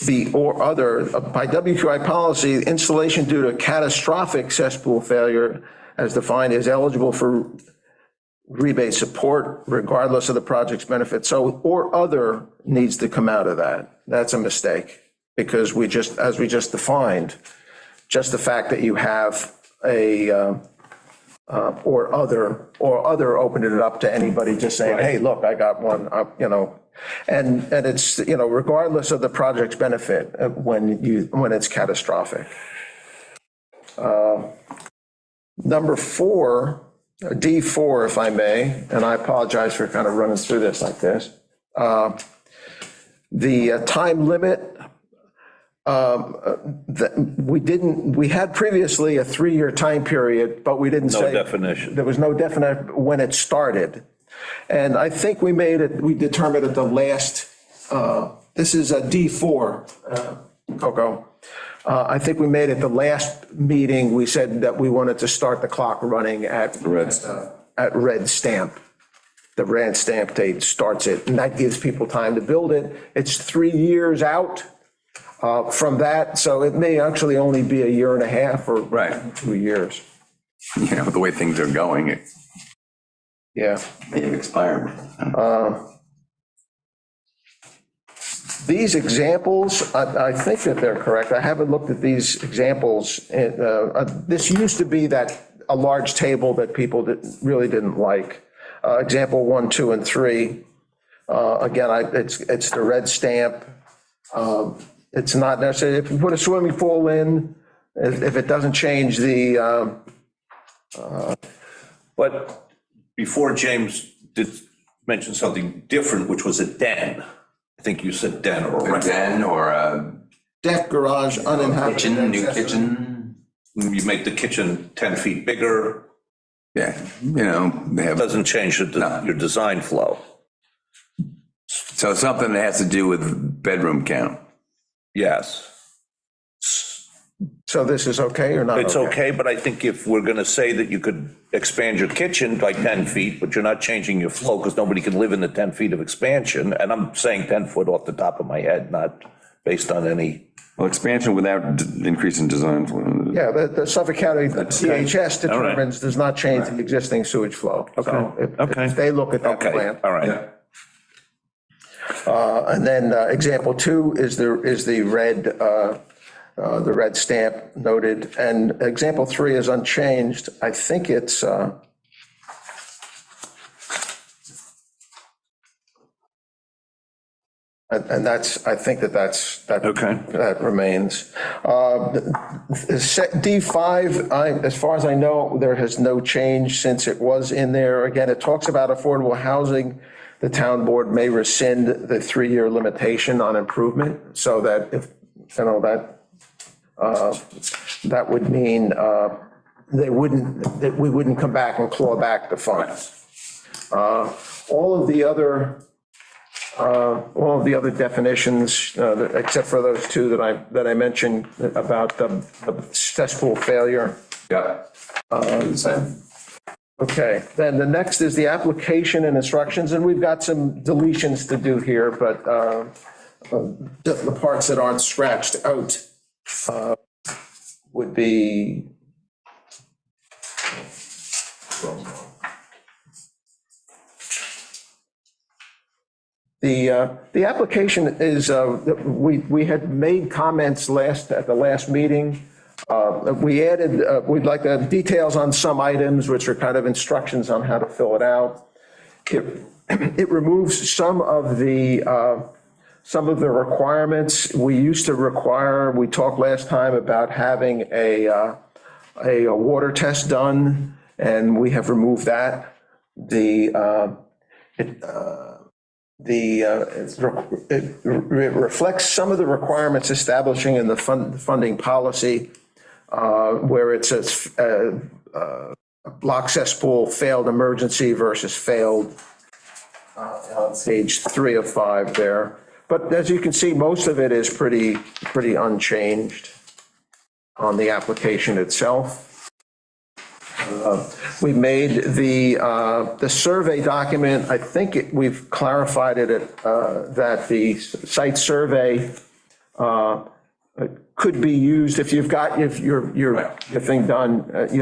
the or other, by WQI policy, installation due to catastrophic cesspool failure as defined is eligible for rebate support regardless of the project's benefit. So, or other needs to come out of that. That's a mistake, because we just, as we just defined, just the fact that you have a, or other opening it up to anybody just saying, hey, look, I got one, And it's, regardless of the project's benefit, when it's catastrophic. Number 4, D4, if I may, and I apologize for kind of running through this like this. The time limit, we had previously a 3-year time period, but we didn't No say. definition. There was no definite when it started. And I think we determined at the last, this is a D4, Coco. I think we made it the last meeting, we said that we wanted to start the clock running at red stamp. The red stamp date starts it, and that gives people time to build it. It's 3 years out from that, so it may actually only be 1.5 years or Right. 2 years. The way things are going, it Yeah. may expire. These examples, I think that they're correct. I haven't looked at these examples. This used to be a large table that people really didn't like. Example 1, 2, and 3. Again, it's the red stamp. It's not necessary. If you put a swimming pool in, if it doesn't change the, But before James did mention something different, which was a den. I think you said den or A den or a deck, garage, uninhabited. kitchen, new accessory. kitchen. you make the kitchen 10 feet bigger, Yeah, they have, doesn't change your design flow. so something that has to do with bedroom count. Yes. So this is okay or not? It's okay, but I think if we're going to say that you could expand your kitchen by 10 feet, but you're not changing your flow because nobody can live in the 10 feet of expansion, and I'm saying 10 foot off the top of my head, not based on any. Well, expansion without increasing design. Yeah, the Suffolk County DHS All right. determines does not change the existing sewage flow. So Okay. if they look at that Okay, plan. all right. And then example 2 is the red stamp noted, and example 3 is unchanged. I think it's, and I think that Okay. that remains. D5, as far as I know, there has no change since it was in there. Again, it talks about affordable housing. The town board may rescind the 3-year limitation on improvement, so that if, that would mean that we wouldn't come back and claw back the funds. All of the other definitions, except for those 2 that I mentioned about the cesspool failure. Yeah. Okay, then the next is the application and instructions, and we've got some deletions to do here, but the parts that aren't scratched out would be the application is, we had made comments at the last meeting. We added, we'd like the details on some items, which are kind of instructions on how to fill it out. It removes some of the requirements. We used to require, we talked last time about having a water test done, and we have removed that. It reflects some of the requirements establishing in the funding policy, where it says block cesspool failed emergency versus failed on page 3 of 5 there. But as you can see, most of it is pretty unchanged on the application itself. We made the survey document, I think we've clarified it that the site survey could be used if you've got your thing done, that's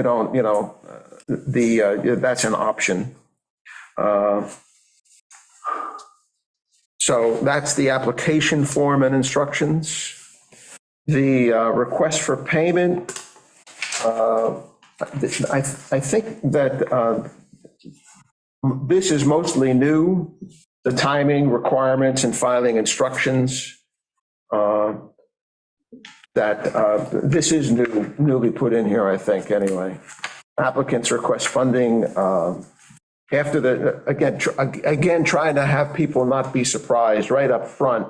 an option. So that's the application form and instructions. The request for payment, I think that this is mostly new. the timing, requirements, and filing instructions. This is newly put in here, I think, anyway. Applicants request funding after again, trying to have people not be surprised right up front.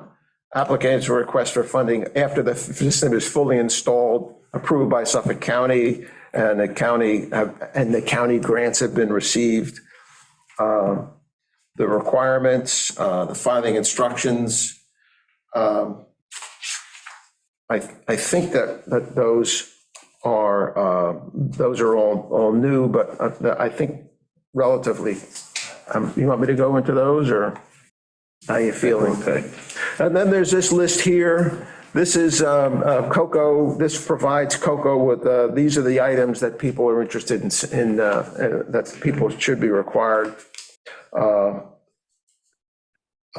Applicants request for funding after the system is fully installed, approved by Suffolk County, and the county grants have been received. The requirements, the filing instructions. I think that those are all new, but I think relatively. You want me to go into those, or how you feeling? Okay. And then there's this list here. This is COCO. This provides COCO with, these are the items that people are interested in that people should be required.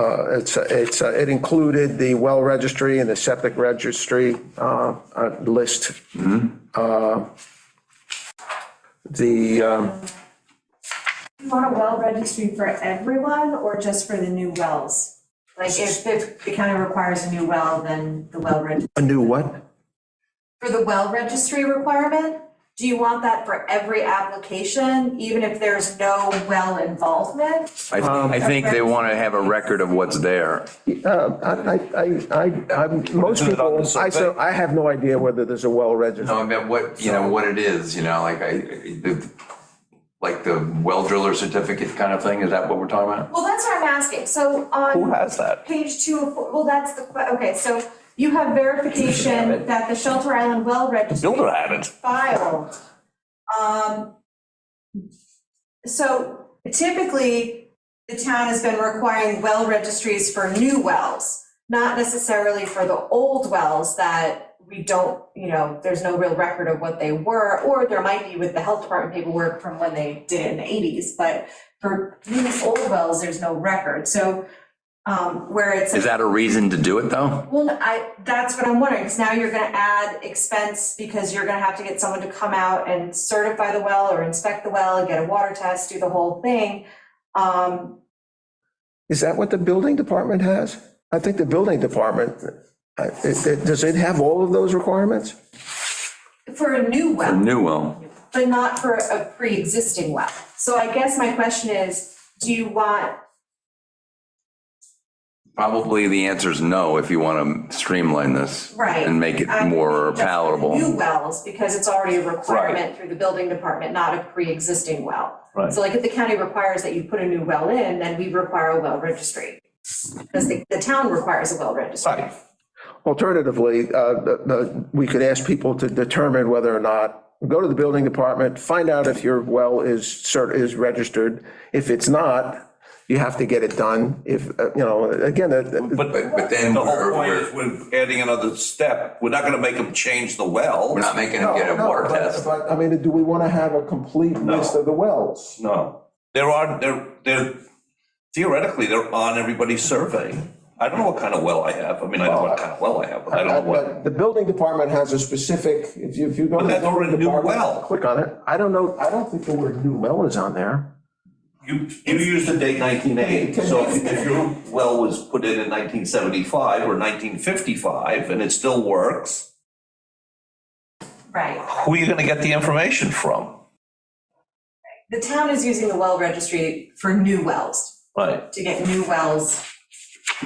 It included the well registry and the septic registry list. You want a well registry for everyone or just for the new wells? Like if the county requires a new well, then the well registry. A new what? For the well registry requirement, do you want that for every application, even if there's no well involvement? I think they want to have a record of what's there. Most people, I have no idea whether there's a well registry. No, I mean, what it is, like the well driller certificate kind of thing, is that what we're talking about? Well, that's what I'm asking. So on. Who has that? Page 2 of 4, well, that's okay, so you have verification that the Shelter Island well registry. Builder had it. Filed. So typically, the town has been requiring well registries for new wells, not necessarily for the old wells that we don't, there's no real record of what they were, or there might be with the health department paperwork from when they did it in the 80s, but for these old wells, there's no record. So where it's. Is that a reason to do it, though? Well, that's what I'm wondering, because now you're gonna add expense because you're gonna have to get someone to come out and certify the well or inspect the well, get a water test, do the whole thing. Is that what the building department has? I think the building department, does it have all of those requirements? For a new well. A new well. But not for a pre-existing well. So I guess my question is, do you want. Probably the answer is no, if you want to streamline this. Right. And make it I think more just for palatable. New wells, because it's already a requirement through the building department, not a pre-existing well. Right. So like if the county requires that you put a new well in, then we require a well registry. Because the town requires a well registry. Right. Alternatively, we could ask people to determine whether or not, go to the building department, find out if your well is registered. If it's not, you have to get it done. If, again. But then the whole point is we're adding another step. We're not gonna make them change the well. We're not making them get a water test. But, I mean, do we want to have a complete list of the wells? No. They're theoretically, they're on everybody's survey. I don't know what kind of well I have. I mean, I know what kind of well I have, but I don't know what. The building department has a specific, if you go to the But that's building already a new department, well. click on it. I don't know, I don't think the word new well is on there. You used the date 1980, so if your well was put in 1975 or 1955 and it still works, Right. who are you gonna get the information from? The town is using the well registry for new wells, Right. to get new wells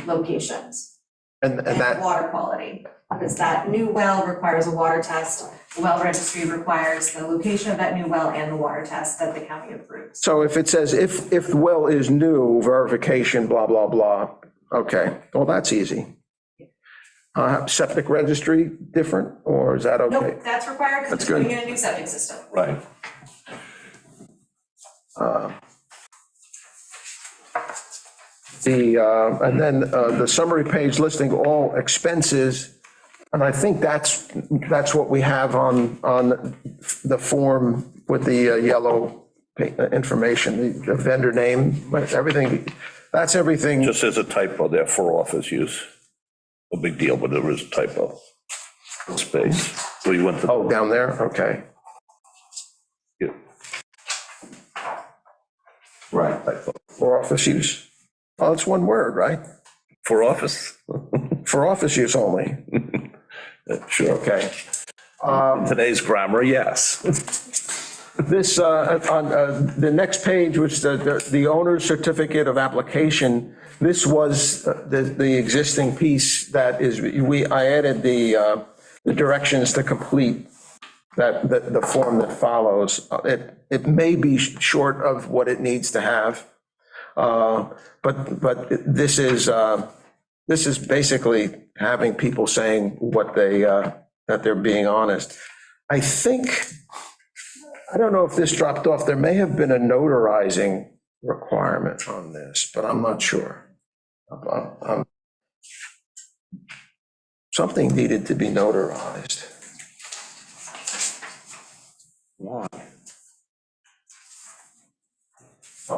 locations And and that, water quality. Because that new well requires a water test. The well registry requires the location of that new well and the water test that the county approves. so if it says, if the well is new, verification, blah, blah, blah, okay, well, that's easy. Septic registry, different, or is that okay? Nope, that's required because That's we're good. putting in a new septic system. Right. And then the summary page listing all expenses, and I think that's what we have on the form with the yellow information, the vendor name, everything, that's everything. Just as a typo there for office use. No big deal, but there is a typo. Space. So you went to. Oh, down there, okay. Yeah. Right. Typo. For office use. Well, it's one word, right? For office, For office use only. sure. Okay. Today's grammar, yes. This, on the next page, which the owner's certificate of application, this was the existing piece that is, I added the directions to complete the form that follows. It may be short of what it needs to have, but this is basically having people saying what that they're being honest. I think, I don't know if this dropped off, there may have been a notarizing requirement on this, but I'm not sure. Something needed to be notarized. Why?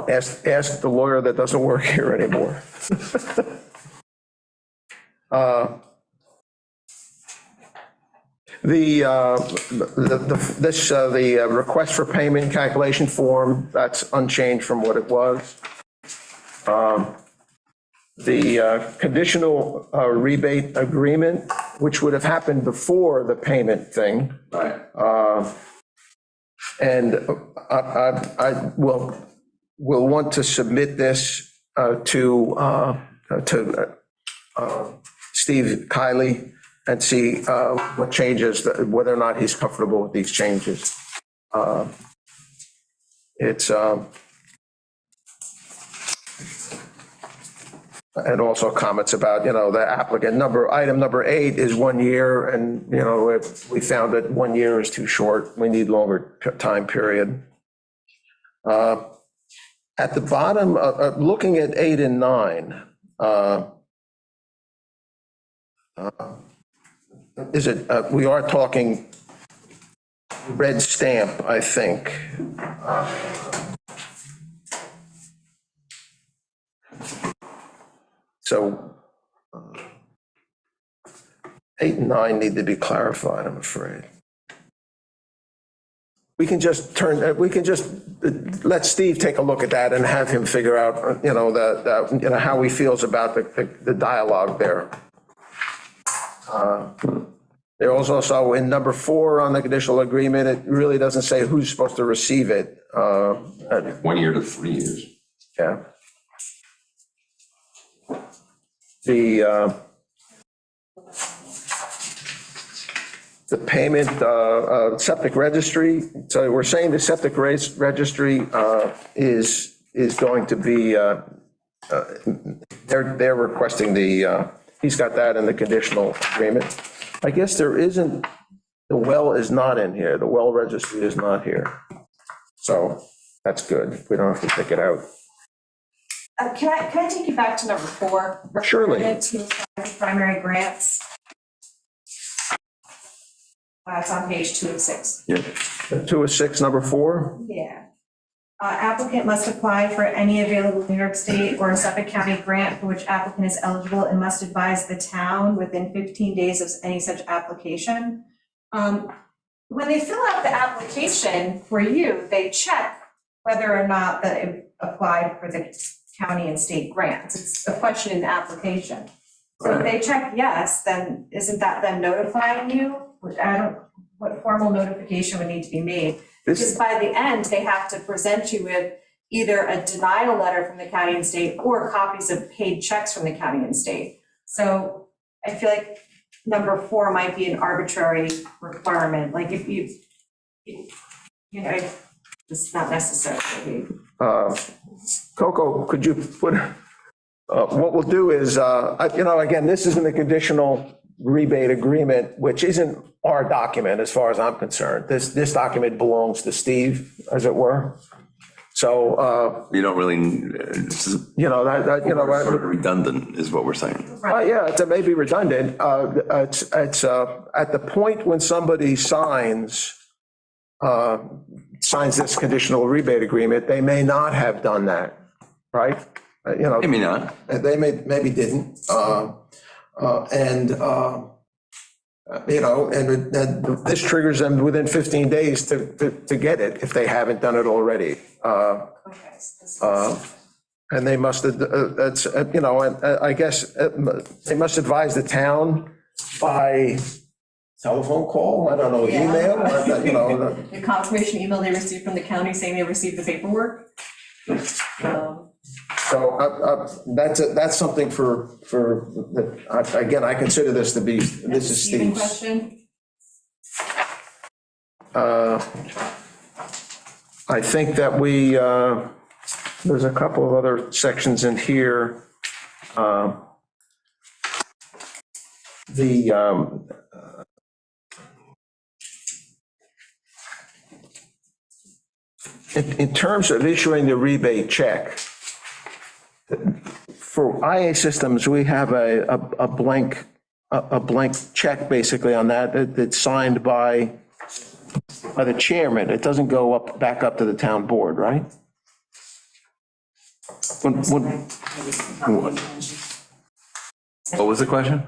Ask the lawyer that doesn't work here anymore. The request for payment calculation form, that's unchanged from what it was. The conditional rebate agreement, which would have happened before the payment thing. Right. And I will want to submit this to Steve Kiley and see what changes, whether or not he's comfortable with these changes. It's, and also comments about, the applicant item number 8 is 1 year, and, if we found that 1 year is too short, we need longer time period. At the bottom, looking at 8 and 9, we are talking red stamp, I think. So 8 and 9 need to be clarified, I'm afraid. We can just let Steve take a look at that and have him figure out, how he feels about the dialogue there. There was also in number 4 on the conditional agreement, it really doesn't say who's supposed to receive it. 1 year to 3 years. Yeah. The payment, septic registry, so we're saying the septic registry is going to be, they're requesting he's got that in the conditional agreement. I guess there isn't, the well is not in here, the well registry is not here. So that's good, we don't have to pick it out. Can I take you back to number 4? Surely. Primary grants. It's on page 2 of 6. Yeah. 2 of 6, number 4? Yeah. Applicant must apply for any available New York State or Suffolk County grant for which applicant is eligible and must advise the town within 15 days of any such application. When they fill out the application for you, they check whether or not that it applied for the county and state grants. It's a question in the application. So if they check yes, then isn't that then notifying you? What formal notification would need to be made? Because by the end, they have to present you with either a denial letter from the county and state or copies of paid checks from the county and state. So I feel like number 4 might be an arbitrary requirement. Like if it's not necessary. Coco, could you put, what we'll do is, again, this isn't a conditional rebate agreement, which isn't our document as far as I'm concerned. This document belongs to Steve, as it were. So, You don't really, sort of redundant is what we're saying. yeah, it may be redundant. It's at the point when somebody signs this conditional rebate agreement, they may not have done that, right? Maybe not. They maybe didn't. And this triggers them within 15 days to get it if they haven't done it already. And they must, that's, you know, I guess they must advise the town by telephone call, I don't know, Yeah. email, or, you know. The confirmation email they received from the county saying they received the paperwork. So that's something again, I consider this to be, this is Steven Steve's. question. I think that there's a couple of other sections in here. In terms of issuing the rebate check, for IA systems, we have a blank check basically on that, that's signed by the chairman. It doesn't go back up to the town board, right? What was the question?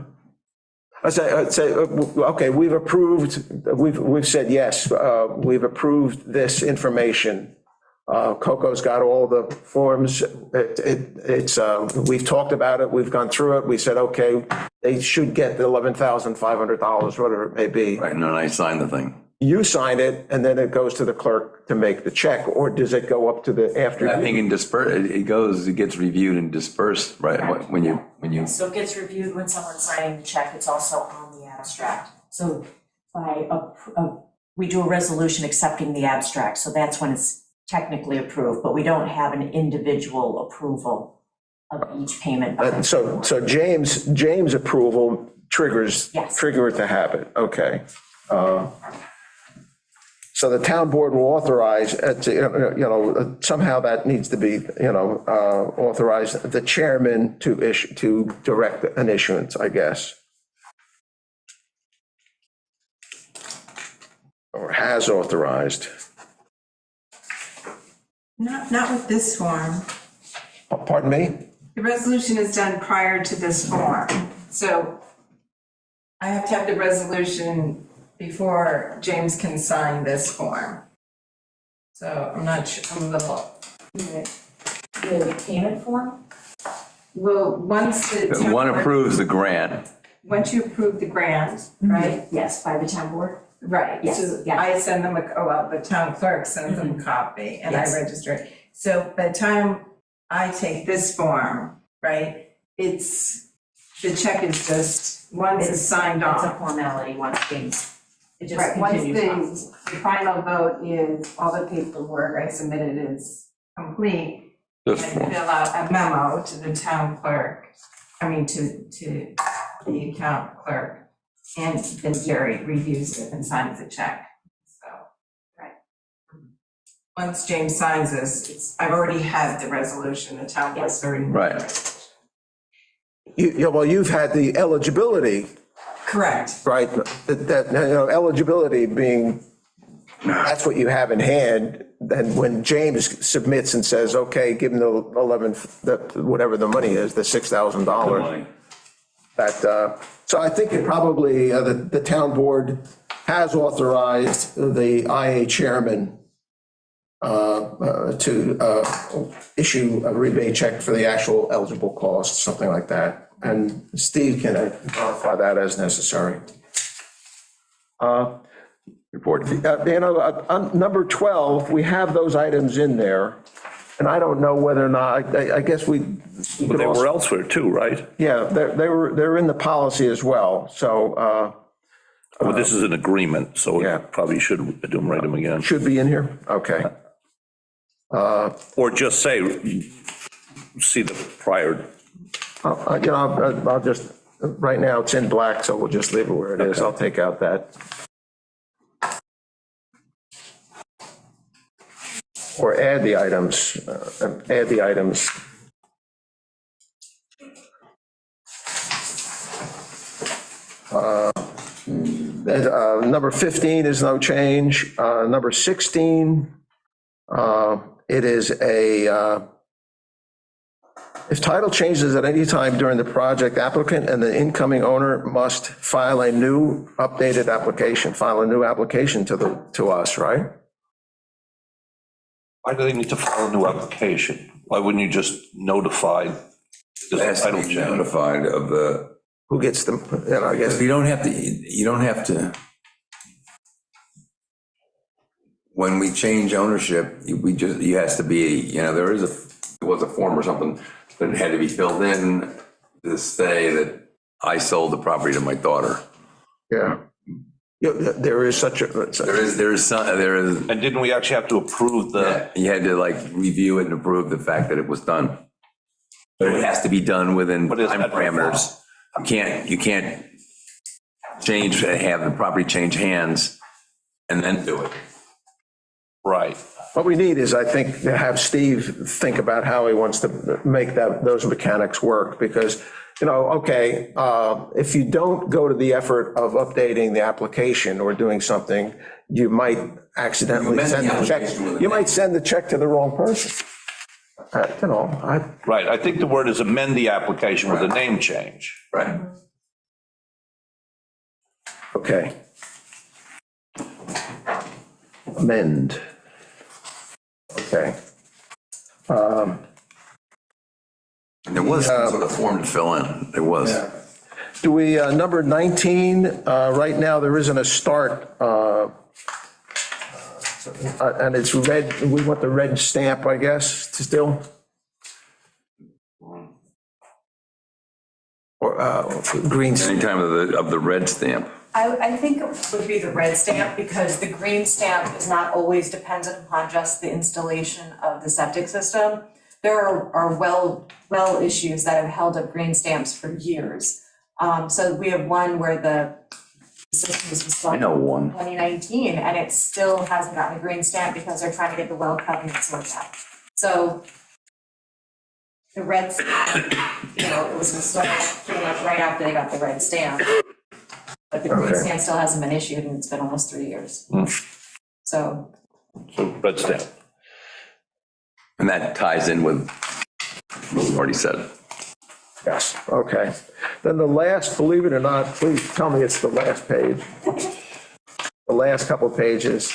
I'd say, okay, we've said yes, we've approved this information. Coco's got all the forms, we've talked about it, we've gone through it, we said, okay, they should get the $11,500, whatever it may be. Right, no, I signed the thing. You sign it, and then it goes to the clerk to make the check, or does it go up to the after? I think it gets reviewed and dispersed, right, when you, So it gets reviewed when someone's signing the check, it's also on the abstract. So we do a resolution accepting the abstract, so that's when it's technically approved, but we don't have an individual approval of each payment. So James' approval triggers Yes. it to have it, okay. So the town board will authorize, somehow that needs to be, authorize the chairman to direct an issuance, I guess. Or has authorized. Not with this form. Pardon me? The resolution is done prior to this form. So I have to have the resolution before James can sign this form. So I'm not sure, I'm a little. The payment form? Well, once the. one approves the grant. Once you approve the grant, right? Yes, by the town board. Right, Yes, so yeah. I send them the town clerk sends them a copy and I Yes. register it. So by the time I take this form, right, the check is just, once it's signed It's a off. formality once things, it just Right, once continues. the final vote is, all the paperwork I submitted is complete, I This form. fill out a memo to the town clerk, to the account clerk, and then Jerry reviews it and signs the check, so. Right. Once James signs this, I've already had the resolution, the town clerk's already. Right. You've had the eligibility, Correct, right? That, eligibility being, that's what you have in hand. And when James submits and says, okay, give him whatever the money is, the $6,000. So I think it probably, the town board has authorized the IA chairman to issue a rebate check for the actual eligible costs, something like that. And Steve can verify that as necessary. Report. Number 12, we have those items in there. And I don't know whether or not, I guess we. But they were elsewhere too, right? Yeah, they're in the policy as well, so Well, this is an agreement, so Yeah. probably should write them again. should be in here, okay. Or just say, see the prior, I'll just, right now it's in black, so we'll just leave it where it is, I'll take out that. Or add the items, Number 15 is no change. Number 16, it is if title changes at any time during the project, applicant and the incoming owner must file a new updated application, to us, right? Why do they need to file a new application? Why wouldn't you just notify It the has to title be change? notified of the, Who gets them, I guess. you don't have to. When we change ownership, you has to be, there was a form or something that had to be filled in to say that I sold the property to my daughter. Yeah. Yeah, there is such a, There is, And didn't we actually have to approve the, you had to like review it and approve the fact that it was done. But it has to be done within What is time that? parameters. You can't have the property change hands and then do it. right? what we need is, I think, to have Steve think about how he wants to make those mechanics work, because, okay, if you don't go to the effort of updating the application or doing something, you might accidentally send the check. You might send the check to the wrong person. Right, I think the word is amend the application with a name change. Right. Okay. Amend. Okay. And there was some sort of form to fill in. There was. Do we, number 19, right now, there isn't a start, and it's red, we want the red stamp, I guess, still? Or green stamp? Anytime of the red stamp. I think it would be the red stamp, because the green stamp is not always dependent upon just the installation of the septic system. There are well issues that have held up green stamps for years. So we have one where the system was installed I know one. in 2019, and it still hasn't gotten a green stamp because they're trying to get the well covenant sorted out. So the red stamp, it was installed pretty much right after they got the red stamp. But the green stamp still hasn't been issued, and it's been almost 3 years. So Red stamp. And that ties in with what we've already said. Yes, okay. Then the last, believe it or not, please tell me it's the last page. The last couple of pages.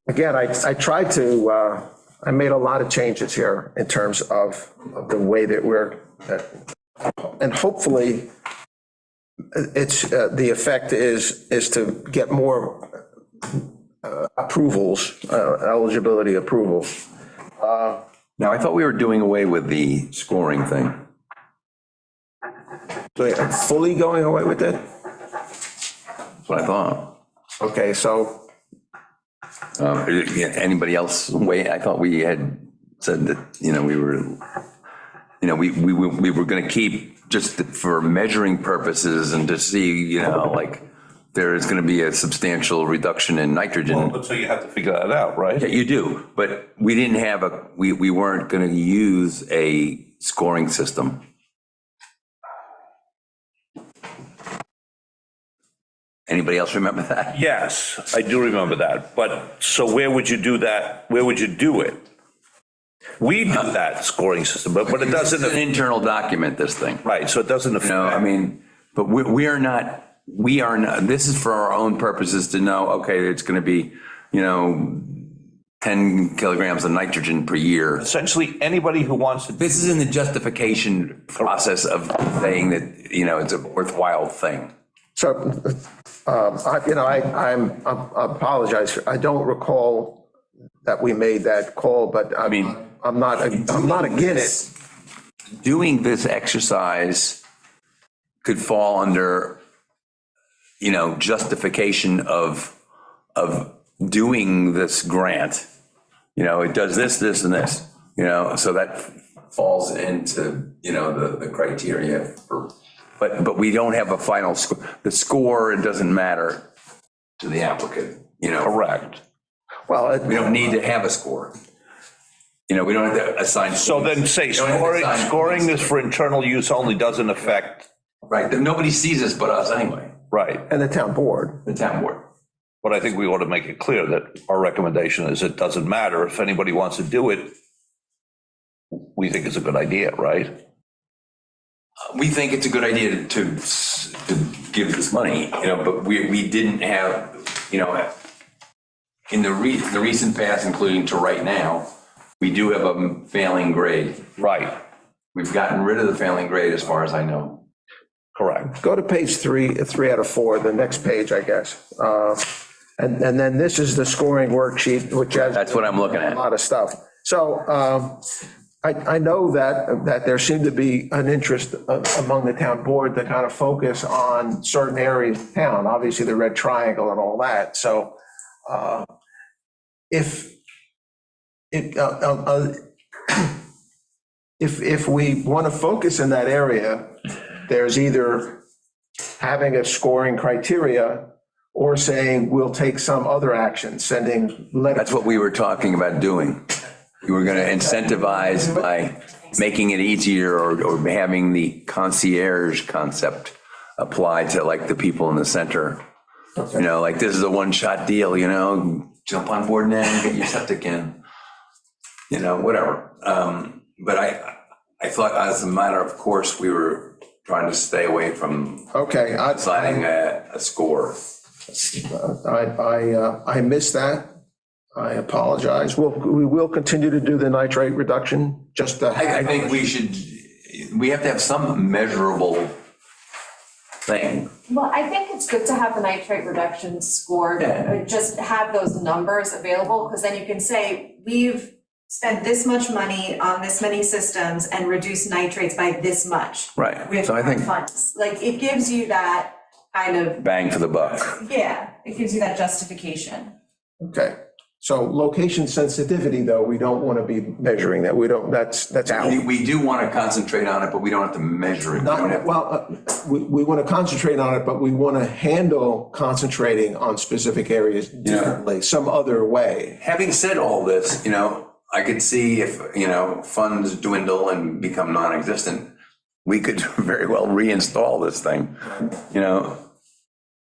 Again, I tried to, I made a lot of changes here in terms of the way that we're, and hopefully it's, the effect is to get more approvals, eligibility approvals. Now, I thought we were doing away with the scoring thing. So you're fully going away with it? That's what I thought. Okay, so, Anybody else wait? I thought we had said that, we were going to keep just for measuring purposes and to see, like there is going to be a substantial reduction in nitrogen. But so you have to figure that out, right? Yeah, you do, but we didn't have we weren't going to use a scoring system. Anybody else remember that? Yes, I do remember that. But so where would you do that? Where would you do it? We do that scoring system, but it doesn't. It's an internal document, this thing. Right, so it doesn't affect. But we are not, this is for our own purposes to know, okay, it's going to be, 10 kilograms of nitrogen per year. Essentially, anybody who wants to. This is in the justification process of saying that, it's a worthwhile thing. so, I apologize, I don't recall that we made that call, but I'm not against it. Doing this exercise could fall under, justification of doing this grant. It does this, this, and this, so that falls into, the criteria for, but we don't have a final score. The score, it doesn't matter to the applicant, Correct. Well, We don't need to have a score. We don't have to assign. So then say scoring this for internal use only doesn't affect. Right, nobody sees this but us anyway, Right. and the town board. the town board. But I think we ought to make it clear that our recommendation is it doesn't matter. If anybody wants to do it, we think it's a good idea, right? We think it's a good idea to give this money, but we didn't have, in the recent past, including to right now, we do have a failing grade. Right, We've gotten rid of the failing grade as far as I know. correct. Go to page 3 out of 4, the next page, I guess. And then this is the scoring worksheet, which has. That's what I'm looking A at. lot of stuff. So I know that there seemed to be an interest among the town board to kind of focus on certain areas of town, obviously the red triangle and all that. So if we want to focus in that area, there's either having a scoring criteria or saying we'll take some other action, sending letters. That's what we were talking about doing. We were going to incentivize by making it easier or having the concierge concept apply to like the people in the center. You know, like this is a one-shot deal, you know, jump on board now and get your septic in, you know, whatever. But I thought as a matter of course, we were trying to stay away from Okay, assigning a score. I missed that. I apologize. We will continue to do the nitrate reduction, just to. I think we have to have some measurable thing. Well, I think it's good to have the nitrate reduction scored, Yeah. just have those numbers available, because then you can say, we've spent this much money on this many systems and reduced nitrates by this much. Right. With So I think funds, like, it gives you that kind of, bang for the buck. yeah, it gives you that justification. Okay, so location sensitivity, though, we don't want to be measuring that. We don't, that's out. We do want to concentrate on it, but we don't have to measure it. We don't have- We want to concentrate on it, but we want to handle concentrating on specific areas differently, some other way. Having said all this, you know, I could see if, you know, funds dwindle and become non-existent, we could very well reinstall this thing, you know?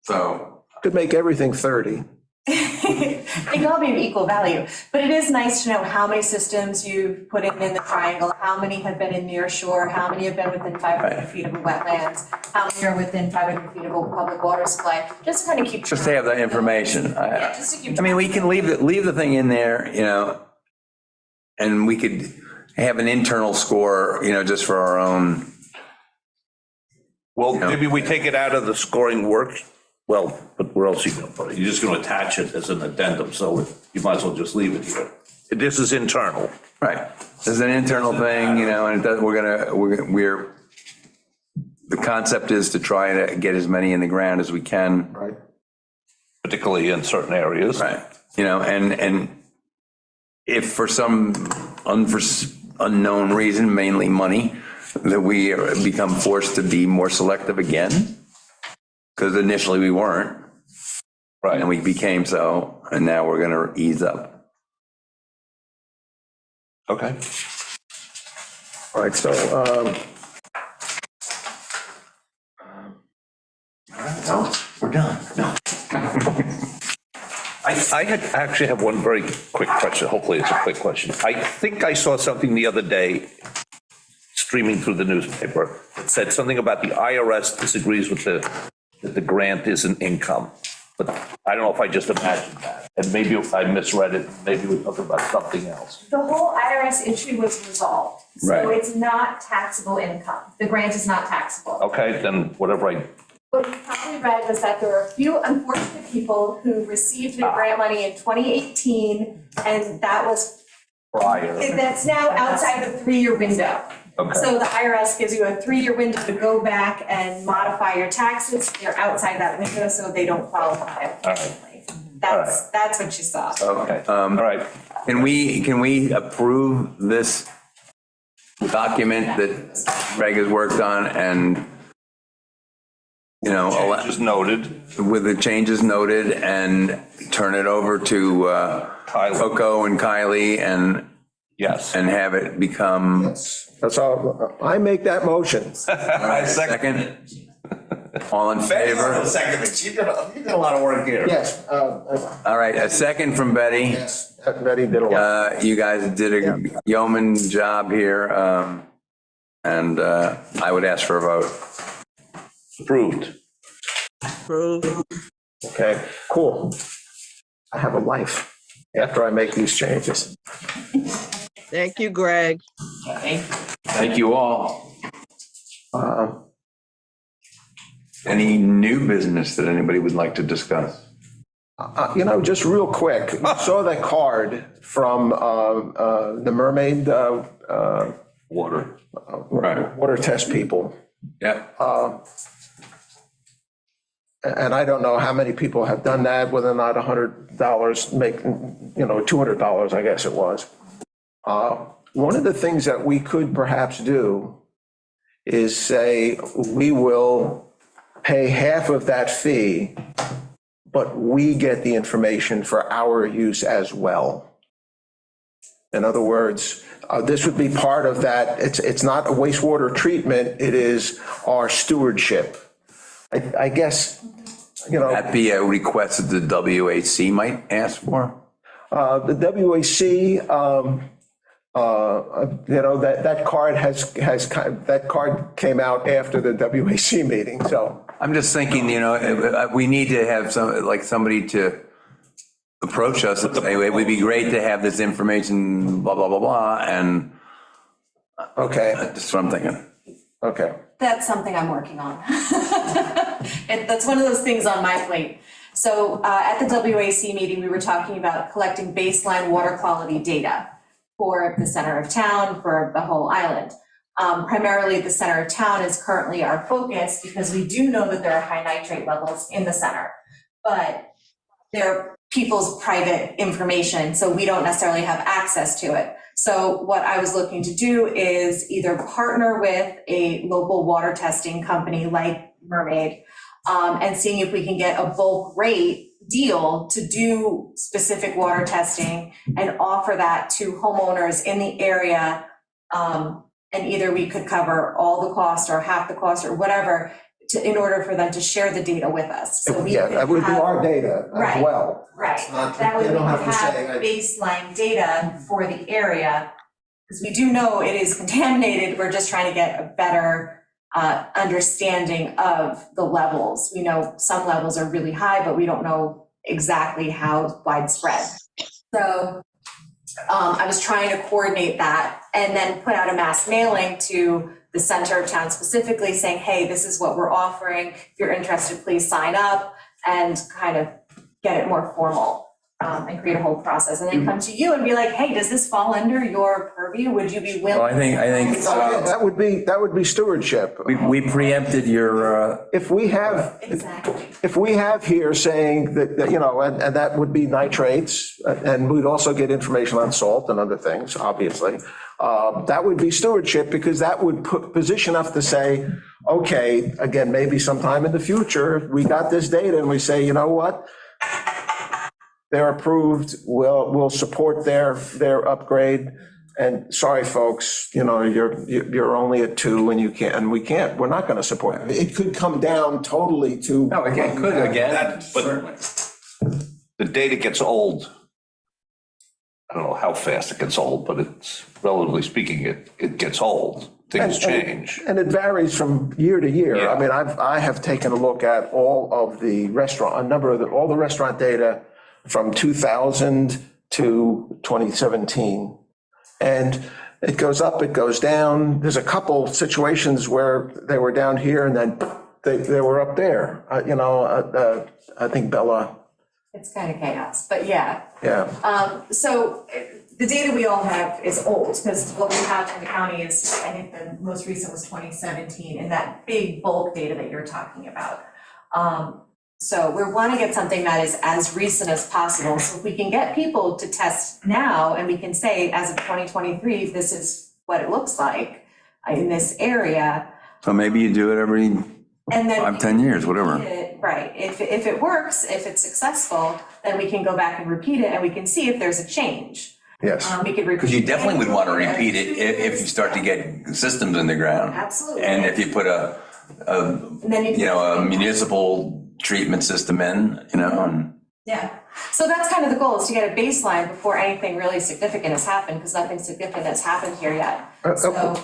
So, Could make everything 30. They can all be of equal value, but it is nice to know how many systems you've put in the triangle, how many have been in near shore, how many have been within 500 feet of a wetlands, how many are within 500 feet of a public water supply, just kind of keep. just to have that information. Yeah, just to keep. I mean, we can leave the thing in there, you know, and we could have an internal score, you know, just for our own. Well, Yeah. maybe we take it out of the scoring work, well, but where else are you gonna put it? You're just gonna attach it as an addendum, so you might as well just leave it here. This is internal. Right. This is an internal thing, you know, and it does, we're, the concept is to try to get as many in the ground as we can. Right. Particularly in certain areas. Right. You know, and if for some unknown reason, mainly money, that we become forced to be more selective again, because initially we weren't. Right. And we became so, and now we're going to ease up. Okay. All right, so, We're done. No. I actually have one very quick question. Hopefully it's a quick question. I think I saw something the other day streaming through the newspaper that said something about the IRS disagrees with that the grant isn't income. But I don't know if I just imagined that. And maybe if I misread it, maybe we're talking about something else. The whole IRS issue was resolved, so Right. it's not taxable income. The grant is not taxable. Okay, then whatever I, What you probably read was that there were a few unfortunate people who received the grant money in 2018, and that was, prior. that's now outside the 3-year window. Okay. So the IRS gives you a 3-year window to go back and modify your taxes. They're outside that window, so they don't qualify. right. That's what you saw. Okay, all right. Can we approve this document that Greg has worked on and, you know, Just noted. with the changes noted and turn it over to Kylie. Coco and Kylie and Yes. have it become. that's all, I make that motion. All right, second. All in favor? Second, you did a lot of work here. Yes, All right, a second from Betty. yes, Betty did a lot. You guys did a yeoman job here. And I would ask for a vote. Approved. Okay, cool. I have a life. after I make these changes. Thank you, Greg. Thank you all. Any new business that anybody would like to discuss? You know, just real quick, you saw that card from the Mermaid Water. Right. water test people. Yeah. And I don't know how many people have done that, whether or not $100 make, you know, $200, I guess it was. One of the things that we could perhaps do is say, we will pay half of that fee, but we get the information for our use as well. In other words, this would be part of that. It's not a wastewater treatment, it is our stewardship. I guess, you know. That be a request that the WAC might ask for? The WAC, you know, that card that card came out after the WAC meeting, so. I'm just thinking, you know, we need to have somebody to approach us and say, it would be great to have this information, blah, blah, blah, blah, and Okay, that's what I'm thinking. okay. That's something I'm working on. That's one of those things on my plate. So at the WAC meeting, we were talking about collecting baseline water quality data for the center of town, for the whole island. Primarily, the center of town is currently our focus because we do know that there are high nitrate levels in the center, but they're people's private information, so we don't necessarily have access to it. So what I was looking to do is either partner with a local water testing company like Mermaid, and seeing if we can get a bulk rate deal to do specific water testing and offer that to homeowners in the area. And either we could cover all the cost or half the cost or whatever in order for them to share the data with us. So we Yeah, could that would be have- our data as Right. well. Right, Not- that would they don't have to have say, baseline data for the area, because we do know it is contaminated, we're just trying to get a better understanding of the levels. We know some levels are really high, but we don't know exactly how widespread. So I was trying to coordinate that and then put out a mass mailing to the center of town specifically saying, hey, this is what we're offering. If you're interested, please sign up, and kind of get it more formal and create a whole process. And then come to you and be like, hey, does this fall under your purview? Would you be willing? Well, I think That would be stewardship. we preempted your, If we have, Exactly. if we have here saying that, you know, and that would be nitrates, and we'd also get information on salt and other things, obviously. That would be stewardship, because that would position us to say, okay, again, maybe sometime in the future, we got this data and we say, you know what? They're approved, we'll support their upgrade. And sorry, folks, you know, you're only at 2 and we're not going to support it. It could come down totally to. no, it could again. But the data gets old. I don't know how fast it gets old, but it's, relatively speaking, it gets old. Things change. And it varies from year to year. Yeah. I mean, I have taken a look at all of the all the restaurant data from 2000 to 2017. And it goes up, it goes down. There's a couple situations where they were down here and then they were up there. You know, I think Bella, It's kind of chaos, but yeah. yeah. So the data we all have is old, because what we have from the county is, I think the most recent was 2017, and that big bulk data that you're talking about. So we want to get something that is as recent as possible. So if we can get people to test now, and we can say, as of 2023, this is what it looks like in this area. So maybe you do it every And then 5, 10 years, whatever. Right, if it works, if it's successful, then we can go back and repeat it, and we can see if there's a change. Yes. We could repeat. Because you definitely would want to repeat it if you start to get systems in the ground. Absolutely. And if you put a then you a municipal treatment system in, you know, and Yeah, so that's kind of the goal, is to get a baseline before anything really significant has happened, because nothing significant has happened here yet. So,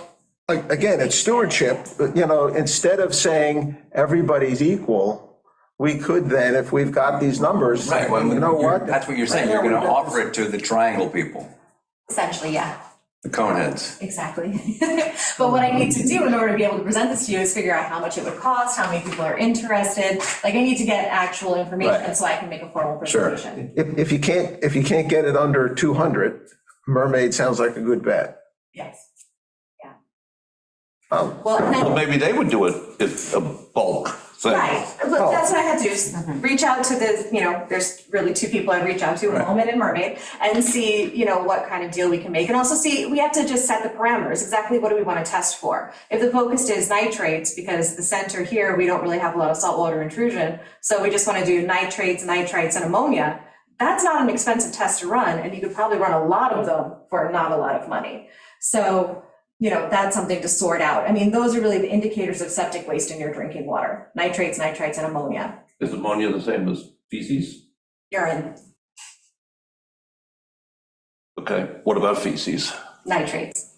Again, it's stewardship, but, you know, instead of saying everybody's equal, we could then, if we've got these numbers, Right, well, you know what? that's what you're saying, you're gonna offer it to the triangle people, Essentially, yeah. the coneheads. Exactly. But what I need to do in order to be able to present this to you is figure out how much it would cost, how many people are interested. Like, I need to get actual information Right. so I can make a formal Sure. presentation. If you can't get it under 200, Mermaid sounds like a good bet. Yes. Um, Well, and Well, then, maybe they would do it if a bulk thing. right, look, that's what I had to do, is reach out to the, there's really two people I'd reach out to, Moment and Mermaid, and see, what kind of deal we can make. And also see, we have to just set the parameters, exactly what do we want to test for? If the focus is nitrates, because the center here, we don't really have a lot of saltwater intrusion, so we just want to do nitrates, nitrites, and ammonia, that's not an expensive test to run, and you could probably run a lot of them for not a lot of money. So, that's something to sort out. I mean, those are really the indicators of septic waste in your drinking water: nitrates, nitrites, and ammonia. Is ammonia the same as feces? Urine, Okay, what about feces? nitrates.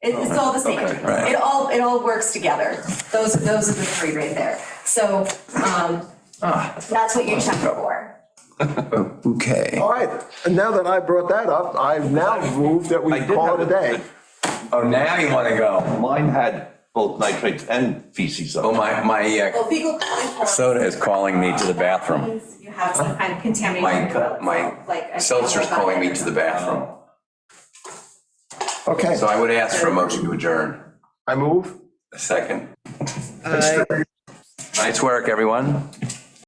It's all the same. Okay, right. It all works together. Those are the three right there. So, that's what you check for. Okay. All right, and now that I brought that up, I've now moved that we I did call it have a day. Oh, now you wanna go? Mine had both nitrates and feces. Oh, my Well, fecal coliform. soda is calling me to the bathroom. means You have some kind of contamination. My seltzer's calling me to the bathroom. Okay, So I would ask for a motion to adjourn. I move. A second. Nice work, everyone.